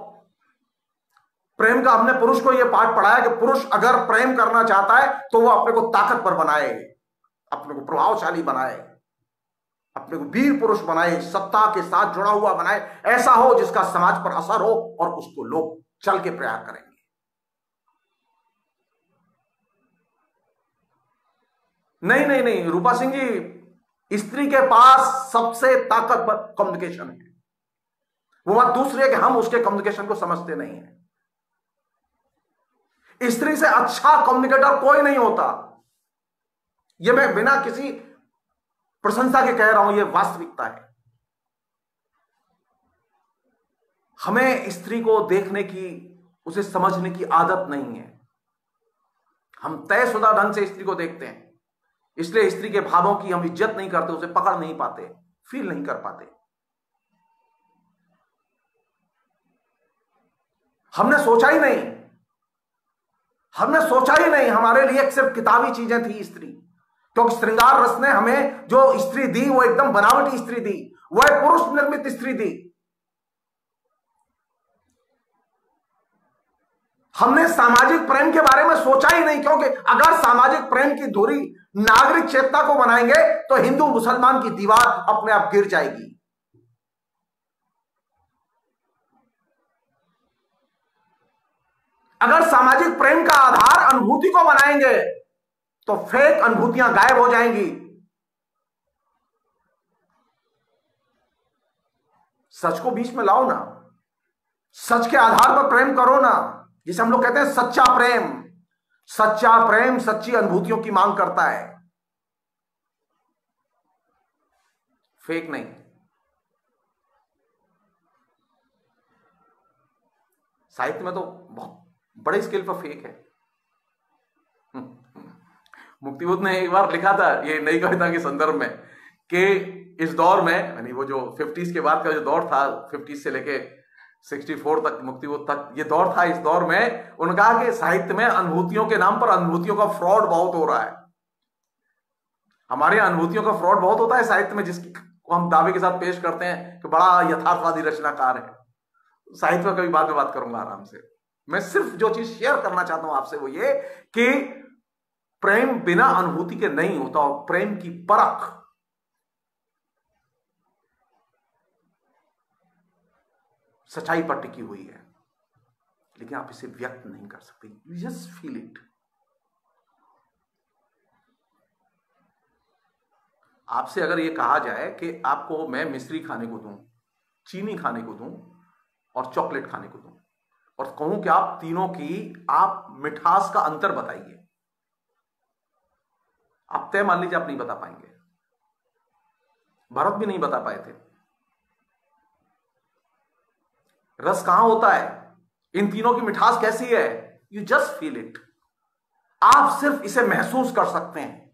प्रेम का हमने पुरुष को यह पाठ पढ़ाया कि पुरुष अगर प्रेम करना चाहता है तो वो अपने को ताकतवर बनाए, अपने को प्रभावशाली बनाए, अपने को वीर पुरुष बनाए, सत्ता के साथ जुड़ा हुआ बनाए, ऐसा हो जिसका समाज पर असर हो और उसको लोग चल के प्रयास करेंगे। नहीं, रूपा सिंह जी, स्त्री के पास सबसे ताकतवर कम्युनिकेशन है। वो बात दूसरी है कि हम उसके कम्युनिकेशन को समझते नहीं है। स्त्री से अच्छा कम्युनिकेटर कोई नहीं होता। यह मैं बिना किसी प्रशंसा के कह रहा हूं, यह वास्तविकता है। हमें स्त्री को देखने की, उसे समझने की आदत नहीं है। हम तयशुदा ढंग से स्त्री को देखते हैं, इसलिए स्त्री के भावों की हम इज्जत नहीं करते, उसे पकड़ नहीं पाते, फील नहीं कर पाते। हमने सोचा ही नहीं, हमारे लिए सिर्फ किताबी चीजें थी स्त्री। क्योंकि श्रृंगार रस ने हमें जो स्त्री दी वो एकदम बनावटी स्त्री दी, वह पुरुष निर्मित स्त्री दी। हमने सामाजिक प्रेम के बारे में सोचा ही नहीं, क्योंकि अगर सामाजिक प्रेम की धुरी नागरिक चेतना को बनाएंगे तो हिंदू मुसलमान की दीवार अपने आप गिर जाएगी। अगर सामाजिक प्रेम का आधार अनुभूति को बनाएंगे तो फेक अनुभूतियां गायब हो जाएंगी। सच को बीच में लाओ ना, सच के आधार पर प्रेम करो ना। जिसे हम लोग कहते हैं सच्चा प्रेम सच्ची अनुभूतियों की मांग करता है, फेक नहीं। साहित्य में तो बहुत बड़े स्केल पर फेक है। मुक्तिबोध ने एक बार लिखा था ये नई कविता के संदर्भ में कि इस दौर में, यानी वो जो 50s के बाद का जो दौर था, 50s से लेके 64 तक, मुक्तिबोध तक ये दौर था, इस दौर में उन्होंने कहा कि साहित्य में अनुभूतियों के नाम पर अनुभूतियों का फ्रॉड बहुत हो रहा है। हमारे अनुभूतियों का फ्रॉड बहुत होता है साहित्य में, जिसको हम दावे के साथ पेश करते हैं कि बड़ा यथार्थवादी रचनाकार है। साहित्य में कभी बाद में बात करूंगा आराम से। मैं सिर्फ जो चीज शेयर करना चाहता हूं आपसे वो ये कि प्रेम बिना अनुभूति के नहीं होता, और प्रेम की परख सच्चाई पर टिकी हुई है, लेकिन आप इसे व्यक्त नहीं कर सकते। You just feel it. आपसे अगर यह कहा जाए कि आपको मैं मिश्री खाने को दूं, चीनी खाने को दूं और चॉकलेट खाने को दूं, और कहूं कि आप तीनों की आप मिठास का अंतर बताइए, आप तय मान लीजिए आप नहीं बता पाएंगे। भरत भी नहीं बता पाए थे। रस कहां होता है, इन तीनों की मिठास कैसी है, यू जस्ट फील इट। आप सिर्फ इसे महसूस कर सकते हैं।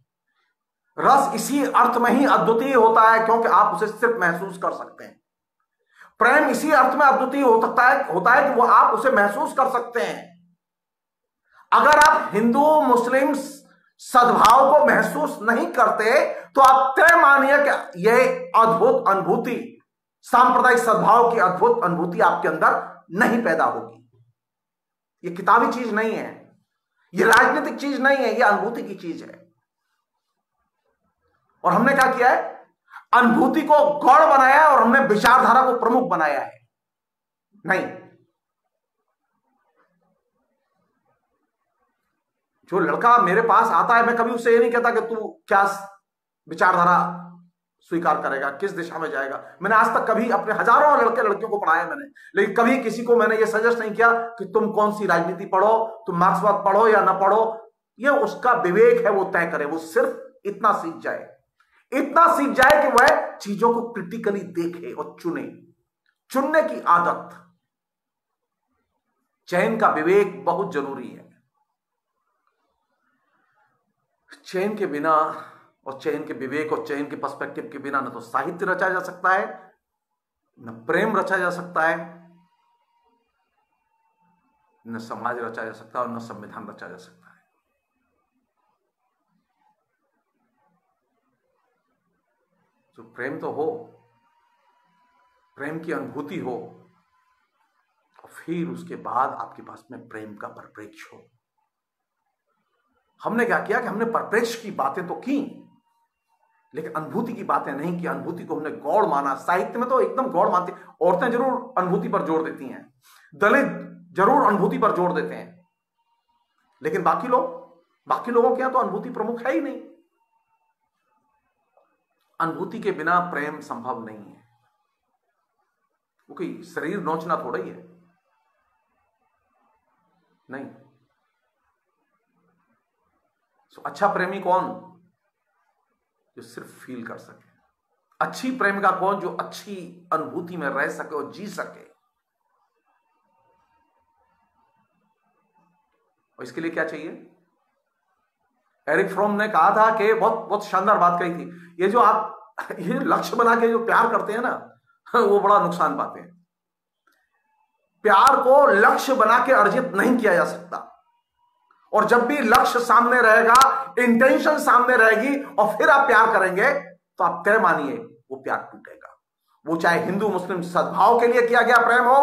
रस इसी अर्थ में ही अद्वितीय होता है क्योंकि आप उसे सिर्फ महसूस कर सकते हैं। प्रेम इसी अर्थ में अद्वितीय होता है कि वो आप उसे महसूस कर सकते हैं। अगर आप हिंदू मुस्लिम सद्भाव को महसूस नहीं करते तो आप तय मानिए कि यह अद्भुत अनुभूति, सांप्रदायिक सद्भाव की अद्भुत अनुभूति आपके अंदर नहीं पैदा होगी। ये किताबी चीज नहीं है, ये राजनीतिक चीज नहीं है, ये अनुभूति की चीज है। और हमने क्या किया है, अनुभूति को गौड़ बनाया है और हमने विचारधारा को प्रमुख बनाया है। नहीं, जो लड़का मेरे पास आता है, मैं कभी उससे ये नहीं कहता कि तू क्या विचारधारा स्वीकार करेगा, किस दिशा में जाएगा। मैंने आज तक कभी अपने हजारों लड़के लड़कियों को पढ़ाया मैंने, लेकिन कभी किसी को मैंने ये सजेस्ट नहीं किया कि तुम कौन सी राजनीति पढ़ो, तुम मार्क्सवाद पढ़ो या ना पढ़ो। ये उसका विवेक है, वो तय करे। वो सिर्फ इतना सीख जाए, इतना सीख जाए कि वह चीजों को क्रिटिकली देखे और चुने। चुनने की आदत, चयन का विवेक बहुत जरूरी है। चयन के बिना और चयन के विवेक और चयन के पर्सपेक्टिव के बिना न तो साहित्य रचा जा सकता है, न प्रेम रचा जा सकता है, न समाज रचा जा सकता है और न संविधान रचा जा सकता है। तो प्रेम तो हो, प्रेम की अनुभूति हो, और फिर उसके बाद आपके पास में प्रेम का परिप्रेक्ष्य हो। हमने क्या किया कि हमने परिप्रेक्ष्य की बातें तो की, लेकिन अनुभूति की बातें नहीं की। अनुभूति को हमने गौड़ माना। साहित्य में तो एकदम गौड़ मानते, औरतें जरूर अनुभूति पर जोर देती हैं, दलित जरूर अनुभूति पर जोर देते हैं, लेकिन बाकी लोगों के यहां तो अनुभूति प्रमुख है ही नहीं। अनुभूति के बिना प्रेम संभव नहीं है, क्योंकि शरीर नोचना थोड़ा ही है। नहीं। तो अच्छा प्रेमी कौन? जो सिर्फ फील कर सके। अच्छी प्रेमिका कौन? जो अच्छी अनुभूति में रह सके और जी सके। और इसके लिए क्या चाहिए? एरिक फ्रॉम ने कहा था कि बहुत शानदार बात कही थी, ये जो आप ये लक्ष्य बना के जो प्यार करते हैं ना, वो बड़ा नुकसान पाते हैं। प्यार को लक्ष्य बना के अर्जित नहीं किया जा सकता। और जब भी लक्ष्य सामने रहेगा, इंटेंशन सामने रहेगी, और फिर आप प्यार करेंगे, तो आप तय मानिए वो प्यार टूटेगा। वो चाहे हिंदू मुस्लिम सद्भाव के लिए किया गया प्रेम हो,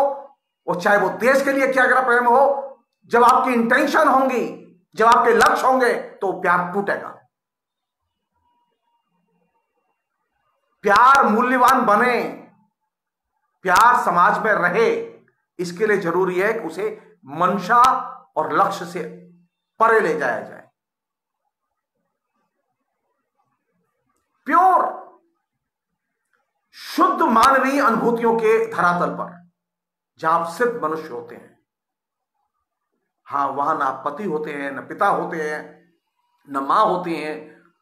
और चाहे वो देश के लिए किया गया प्रेम हो, जब आपकी इंटेंशन होंगी, जब आपके लक्ष्य होंगे, तो प्यार टूटेगा। प्यार मूल्यवान बने, प्यार समाज में रहे, इसके लिए जरूरी है कि उसे मंशा और लक्ष्य से परे ले जाया जाए। प्योर शुद्ध मानवीय अनुभूतियों के धरातल पर, जहां सिर्फ मनुष्य होते हैं। हां, वहां ना पति होते हैं, न पिता होते हैं, न मां होती हैं,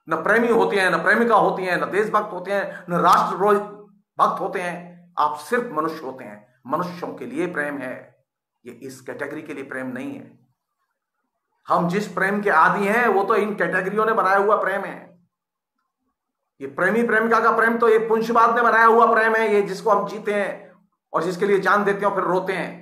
न प्रेमी होते हैं, न प्रेमिका होती हैं, न देशभक्त होते हैं, न राष्ट्रद्रोही भक्त होते हैं। आप सिर्फ मनुष्य होते हैं। मनुष्यों के लिए प्रेम है, ये इस कैटेगरी के लिए प्रेम नहीं है। हम जिस प्रेम के आदी हैं, वो तो इन कैटेगरियों ने बनाया हुआ प्रेम है। ये प्रेमी प्रेमिका का प्रेम तो ये पुंजवाद ने बनाया हुआ प्रेम है, ये जिसको हम जीते हैं और जिसके लिए जान देते हैं और फिर रोते हैं।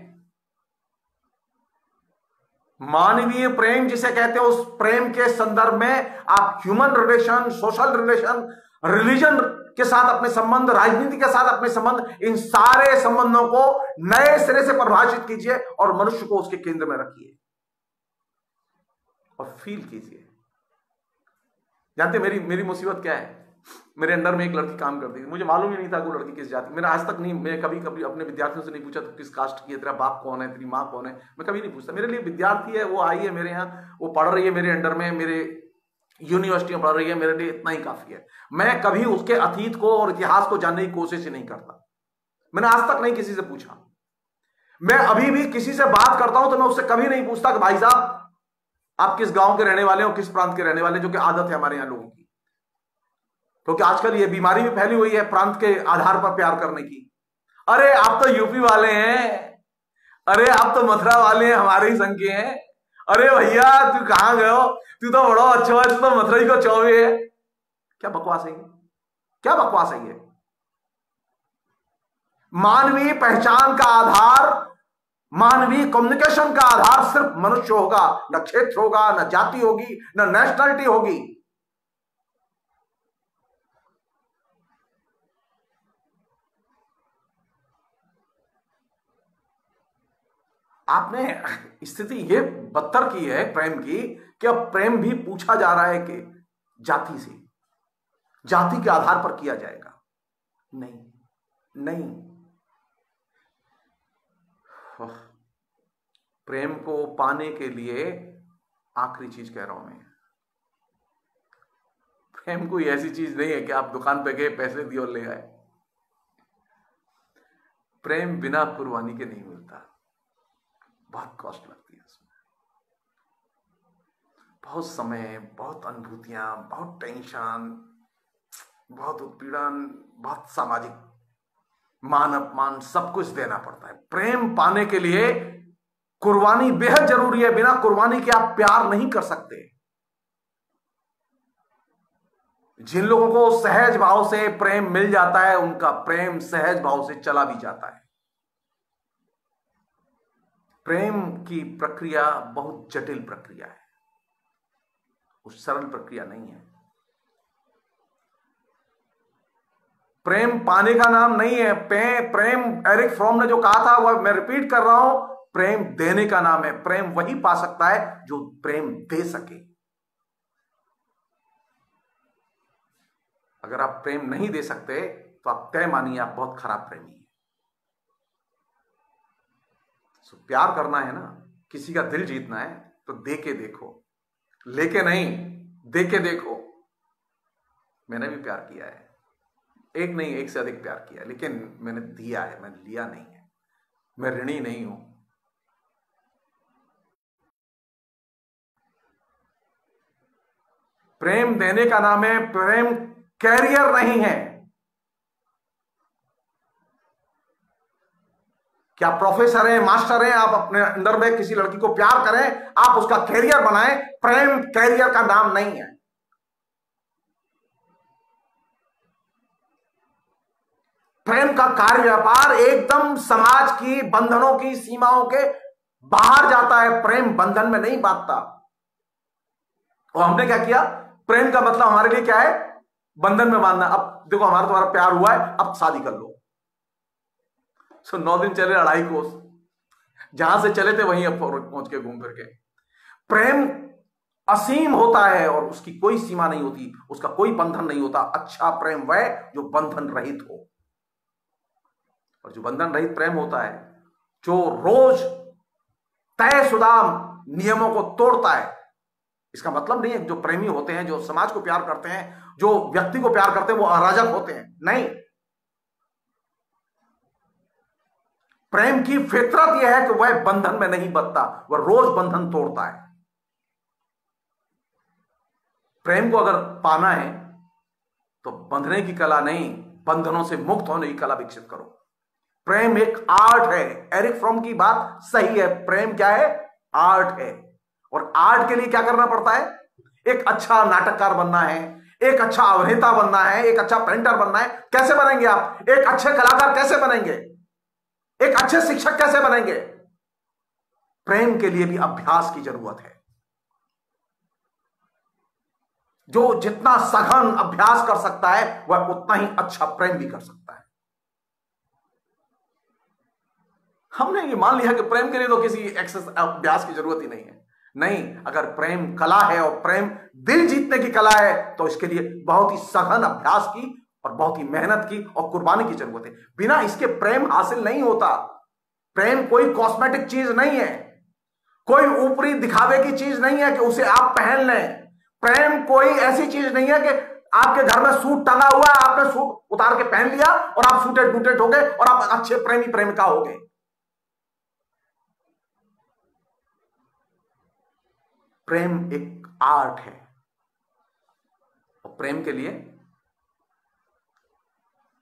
मानवीय प्रेम जिसे कहते हैं, उस प्रेम के संदर्भ में आप human relation, social relation, religion के साथ अपने संबंध, राजनीति के साथ अपने संबंध, इन सारे संबंधों को नए सिरे से परिभाषित कीजिए और मनुष्य को उसके केंद्र में रखिए और फील कीजिए। जानते मेरी मुसीबत क्या है? मेरे अंडर में एक लड़की काम करती थी, मुझे मालूम ही नहीं था वो लड़की किस जाति। मैंने आज तक नहीं, मैं कभी अपने विद्यार्थियों से नहीं पूछा तो किस कास्ट की है, तेरा बाप कौन है, तेरी माँ कौन है, मैं कभी नहीं पूछता। मेरे लिए विद्यार्थी है, वो आई है मेरे यहाँ, वो पढ़ रही है मेरे अंडर में, मेरे यूनिवर्सिटी में पढ़ रही है, मेरे लिए इतना ही काफी है। मैं कभी उसके अतीत को और इतिहास को जानने की कोशिश ही नहीं करता। मैंने आज तक नहीं किसी से पूछा। मैं अभी भी किसी से बात करता हूं तो मैं उससे कभी नहीं पूछता कि भाई साहब आप किस गांव के रहने वाले हो, किस प्रांत के रहने वाले, जो कि आदत है हमारे यहां लोगों की, क्योंकि आजकल ये बीमारी भी फैली हुई है प्रांत के आधार पर प्यार करने की। अरे आप तो यूपी वाले हैं, अरे आप तो मथुरा वाले हैं, हमारे ही संग के हैं। अरे भैया तू कहां गए हो, तू तो बड़ा अच्छा है, तू तो मथुरा को चौबे है। क्या बकवास है ये, क्या बकवास है ये? मानवीय पहचान का आधार, मानवीय कम्युनिकेशन का आधार सिर्फ मनुष्य होगा, न क्षेत्र होगा, न जाति होगी, न नेशनलिटी होगी। आपने स्थिति ये बदतर की है प्रेम की कि अब प्रेम भी पूछा जा रहा है कि जाति से, जाति के आधार पर किया जाएगा। नहीं नहीं, प्रेम को पाने के लिए आखिरी चीज कह रहा हूं मैं, प्रेम कोई ऐसी चीज नहीं है कि आप दुकान पे गए, पैसे दिए और ले आए। प्रेम बिना कुर्बानी के नहीं मिलता, बहुत कॉस्ट लगती है उसमें, बहुत समय, बहुत अनुभूतियां, बहुत टेंशन, बहुत उत्पीड़न, बहुत सामाजिक मान अपमान, सब कुछ देना पड़ता है। प्रेम पाने के लिए कुर्बानी बेहद जरूरी है। बिना कुर्बानी के आप प्यार नहीं कर सकते। जिन लोगों को सहज भाव से प्रेम मिल जाता है, उनका प्रेम सहज भाव से चला भी जाता है। प्रेम की प्रक्रिया बहुत जटिल प्रक्रिया है, उस सरल प्रक्रिया नहीं है। प्रेम पाने का नाम नहीं है। प्रेम, एरिक फ्रॉम ने जो कहा था वह मैं रिपीट कर रहा हूं, प्रेम देने का नाम है। प्रेम वही पा सकता है जो प्रेम दे सके। अगर आप प्रेम नहीं दे सकते तो आप तय मानिए आप बहुत खराब प्रेमी हैं। प्यार करना है ना, किसी का दिल जीतना है तो दे के देखो, लेके नहीं, दे के देखो। मैंने भी प्यार किया है, एक नहीं एक से अधिक प्यार किया है, लेकिन मैंने दिया है, मैंने लिया नहीं है। मैं ऋणी नहीं हूं। प्रेम देने का नाम है, प्रेम कैरियर नहीं है। क्या प्रोफेसर है, मास्टर है, आप अपने अंदर में किसी लड़की को प्यार करें, आप उसका कैरियर बनाएं। प्रेम कैरियर का नाम नहीं है। प्रेम का कार्य व्यापार एकदम समाज की बंधनों की सीमाओं के बाहर जाता है। प्रेम बंधन में नहीं बांधता। और हमने क्या किया, प्रेम का मतलब हमारे लिए क्या है, बंधन में बांधना। अब देखो हमारा तुम्हारा प्यार हुआ है, अब शादी कर लो। 9 दिन चले 2.5 कोस, जहां से चले थे वहीं अब पहुंच के घूम फिर के। प्रेम असीम होता है और उसकी कोई सीमा नहीं होती, उसका कोई बंधन नहीं होता। अच्छा प्रेम वह जो बंधन रहित हो, और जो बंधन रहित प्रेम होता है, जो रोज तयशुदा नियमों को तोड़ता है। इसका मतलब नहीं है जो प्रेमी होते हैं, जो समाज को प्यार करते हैं, जो व्यक्ति को प्यार करते हैं, वो अराजक होते हैं, नहीं। प्रेम की फितरत यह है कि वह बंधन में नहीं बंधता, वह रोज बंधन तोड़ता है। प्रेम को अगर पाना है तो बंधने की कला नहीं, बंधनों से मुक्त होने की कला विकसित करो। प्रेम एक आर्ट है। एरिक फ्रॉम की बात सही है, प्रेम क्या है, आर्ट है। और आर्ट के लिए क्या करना पड़ता है, एक अच्छा नाटककार बनना है, एक अच्छा अभिनेता बनना है, एक अच्छा पेंटर बनना है। कैसे बनेंगे आप, एक अच्छे कलाकार कैसे बनेंगे, एक अच्छे शिक्षक कैसे बनेंगे? प्रेम के लिए भी अभ्यास की जरूरत है। जो जितना सघन अभ्यास कर सकता है वह उतना ही अच्छा प्रेम भी कर सकता है। हमने ये मान लिया कि प्रेम के लिए तो किसी अभ्यास की जरूरत ही नहीं है। नहीं, अगर प्रेम कला है और प्रेम दिल जीतने की कला है तो इसके लिए बहुत ही सघन अभ्यास की और बहुत ही मेहनत की और कुर्बानी की जरूरत है। बिना इसके प्रेम हासिल नहीं होता। प्रेम कोई कॉस्मेटिक चीज नहीं है, कोई ऊपरी दिखावे की चीज नहीं है कि उसे आप पहन लें। प्रेम कोई ऐसी चीज नहीं है कि आपके घर में सूट टंगा हुआ है, आपने सूट उतार के पहन लिया और आप सूटेड बूटेड हो गए और आप अच्छे प्रेमी प्रेमिका हो गए। प्रेम एक आर्ट है और प्रेम के लिए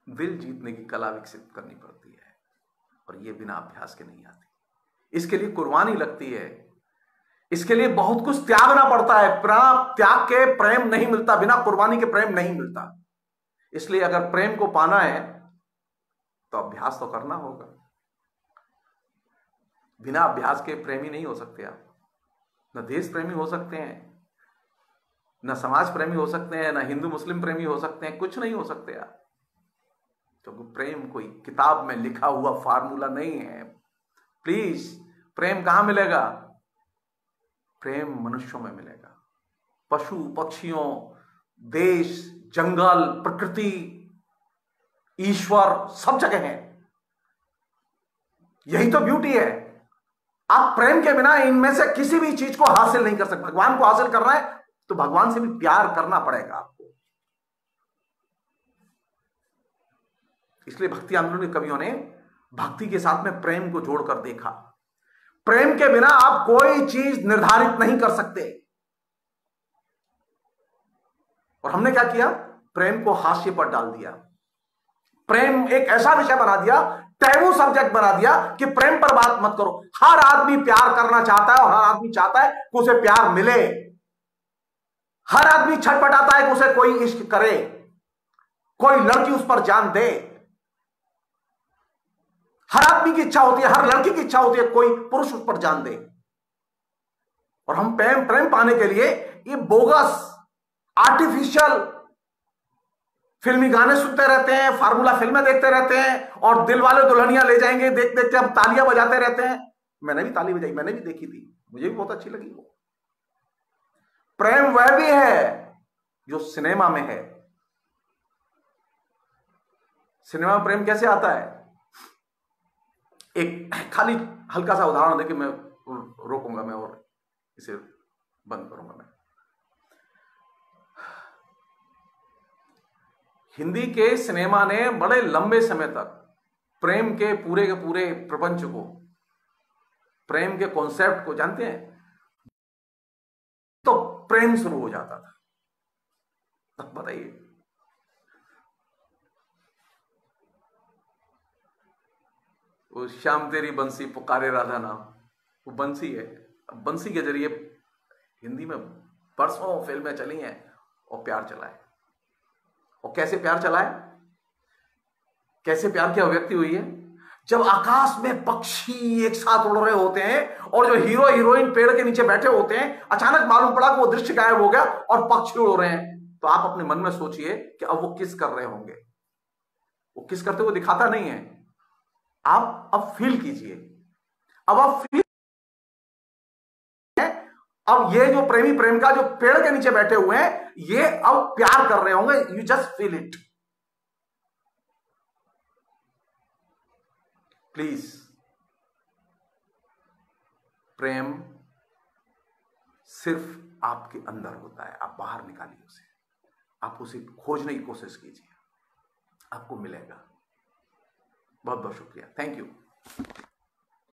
दिल जीतने की कला विकसित करनी पड़ती है और यह बिना अभ्यास के नहीं आती। इसके लिए कुर्बानी लगती है, इसके लिए बहुत कुछ त्यागना पड़ता है। त्याग के प्रेम नहीं मिलता, बिना कुर्बानी के प्रेम नहीं मिलता। इसलिए अगर प्रेम को पाना है तो अभ्यास तो करना होगा। बिना अभ्यास के प्रेमी नहीं हो सकते आप। न देश प्रेमी हो सकते हैं, न समाज प्रेमी हो सकते हैं, न हिंदू मुस्लिम प्रेमी हो सकते हैं, कुछ नहीं हो सकते आप। तो प्रेम कोई किताब में लिखा हुआ फार्मूला नहीं है। प्लीज, प्रेम कहां मिलेगा? प्रेम मनुष्यों में मिलेगा। पशु पक्षियों, देश, जंगल, प्रकृति, ईश्वर सब जगह है। यही तो ब्यूटी है। आप प्रेम के बिना इनमें से किसी भी चीज को हासिल नहीं कर सकते। भगवान को हासिल करना है तो भगवान से भी प्यार करना पड़ेगा आपको। इसलिए भक्ति आंदोलन के कवियों ने भक्ति के साथ में प्रेम को जोड़कर देखा। प्रेम के बिना आप कोई चीज निर्धारित नहीं कर सकते। और हमने क्या किया? प्रेम को हाशिए पर डाल दिया। प्रेम एक ऐसा विषय बना दिया, टैबू सब्जेक्ट बना दिया कि प्रेम पर बात मत करो। हर आदमी प्यार करना चाहता है और हर आदमी चाहता है कि उसे प्यार मिले। हर आदमी छटपटाता है कि उसे कोई इश्क करे, कोई लड़की उस पर जान दे। हर आदमी की इच्छा होती है, हर लड़की की इच्छा होती है कोई पुरुष उस पर जान दे। और हम प्रेम पाने के लिए ये बोगस आर्टिफिशियल फिल्मी गाने सुनते रहते हैं, फार्मूला फिल्में देखते रहते हैं और दिल वाले दुल्हनिया ले जाएंगे देख देख के हम तालियां बजाते रहते हैं। मैंने भी ताली बजाई, मैंने भी देखी थी, मुझे भी बहुत अच्छी लगी वो। प्रेम वह भी है जो सिनेमा में है। सिनेमा में प्रेम कैसे आता है? एक खाली हल्का सा उदाहरण देके मैं रोकूंगा मैं और इसे बंद करूंगा मैं। हिंदी के सिनेमा ने बड़े लंबे समय तक प्रेम के पूरे प्रपंच को, प्रेम के कॉन्सेप्ट को जानते हैं, तो प्रेम शुरू हो जाता था। अब बताइए, वो श्याम तेरी बंसी पुकारे राधा नाम, वो बंसी है। अब बंसी के जरिए हिंदी में बरसों फिल्में चली हैं और प्यार चला है। और कैसे प्यार चला है, कैसे प्यार की अभिव्यक्ति हुई है? जब आकाश में पक्षी एक साथ उड़ रहे होते हैं और जो हीरो हीरोइन पेड़ के नीचे बैठे होते हैं, अचानक मालूम पड़ा कि वो दृश्य गायब हो गया और पक्षी उड़ रहे हैं, तो आप अपने मन में सोचिए कि अब वो किस कर रहे होंगे। वो किस करते हुए दिखाता नहीं है, आप अब फील कीजिए। अब आप फील, अब ये जो प्रेमी प्रेम का जो पेड़ के नीचे बैठे हुए हैं, ये अब प्यार कर रहे होंगे। You just feel it. Please, प्रेम सिर्फ आपके अंदर होता है, आप बाहर निकालिए उसे, आप उसे खोजने की कोशिश कीजिए, आपको मिलेगा। बहुत बहुत शुक्रिया, थैंक यू।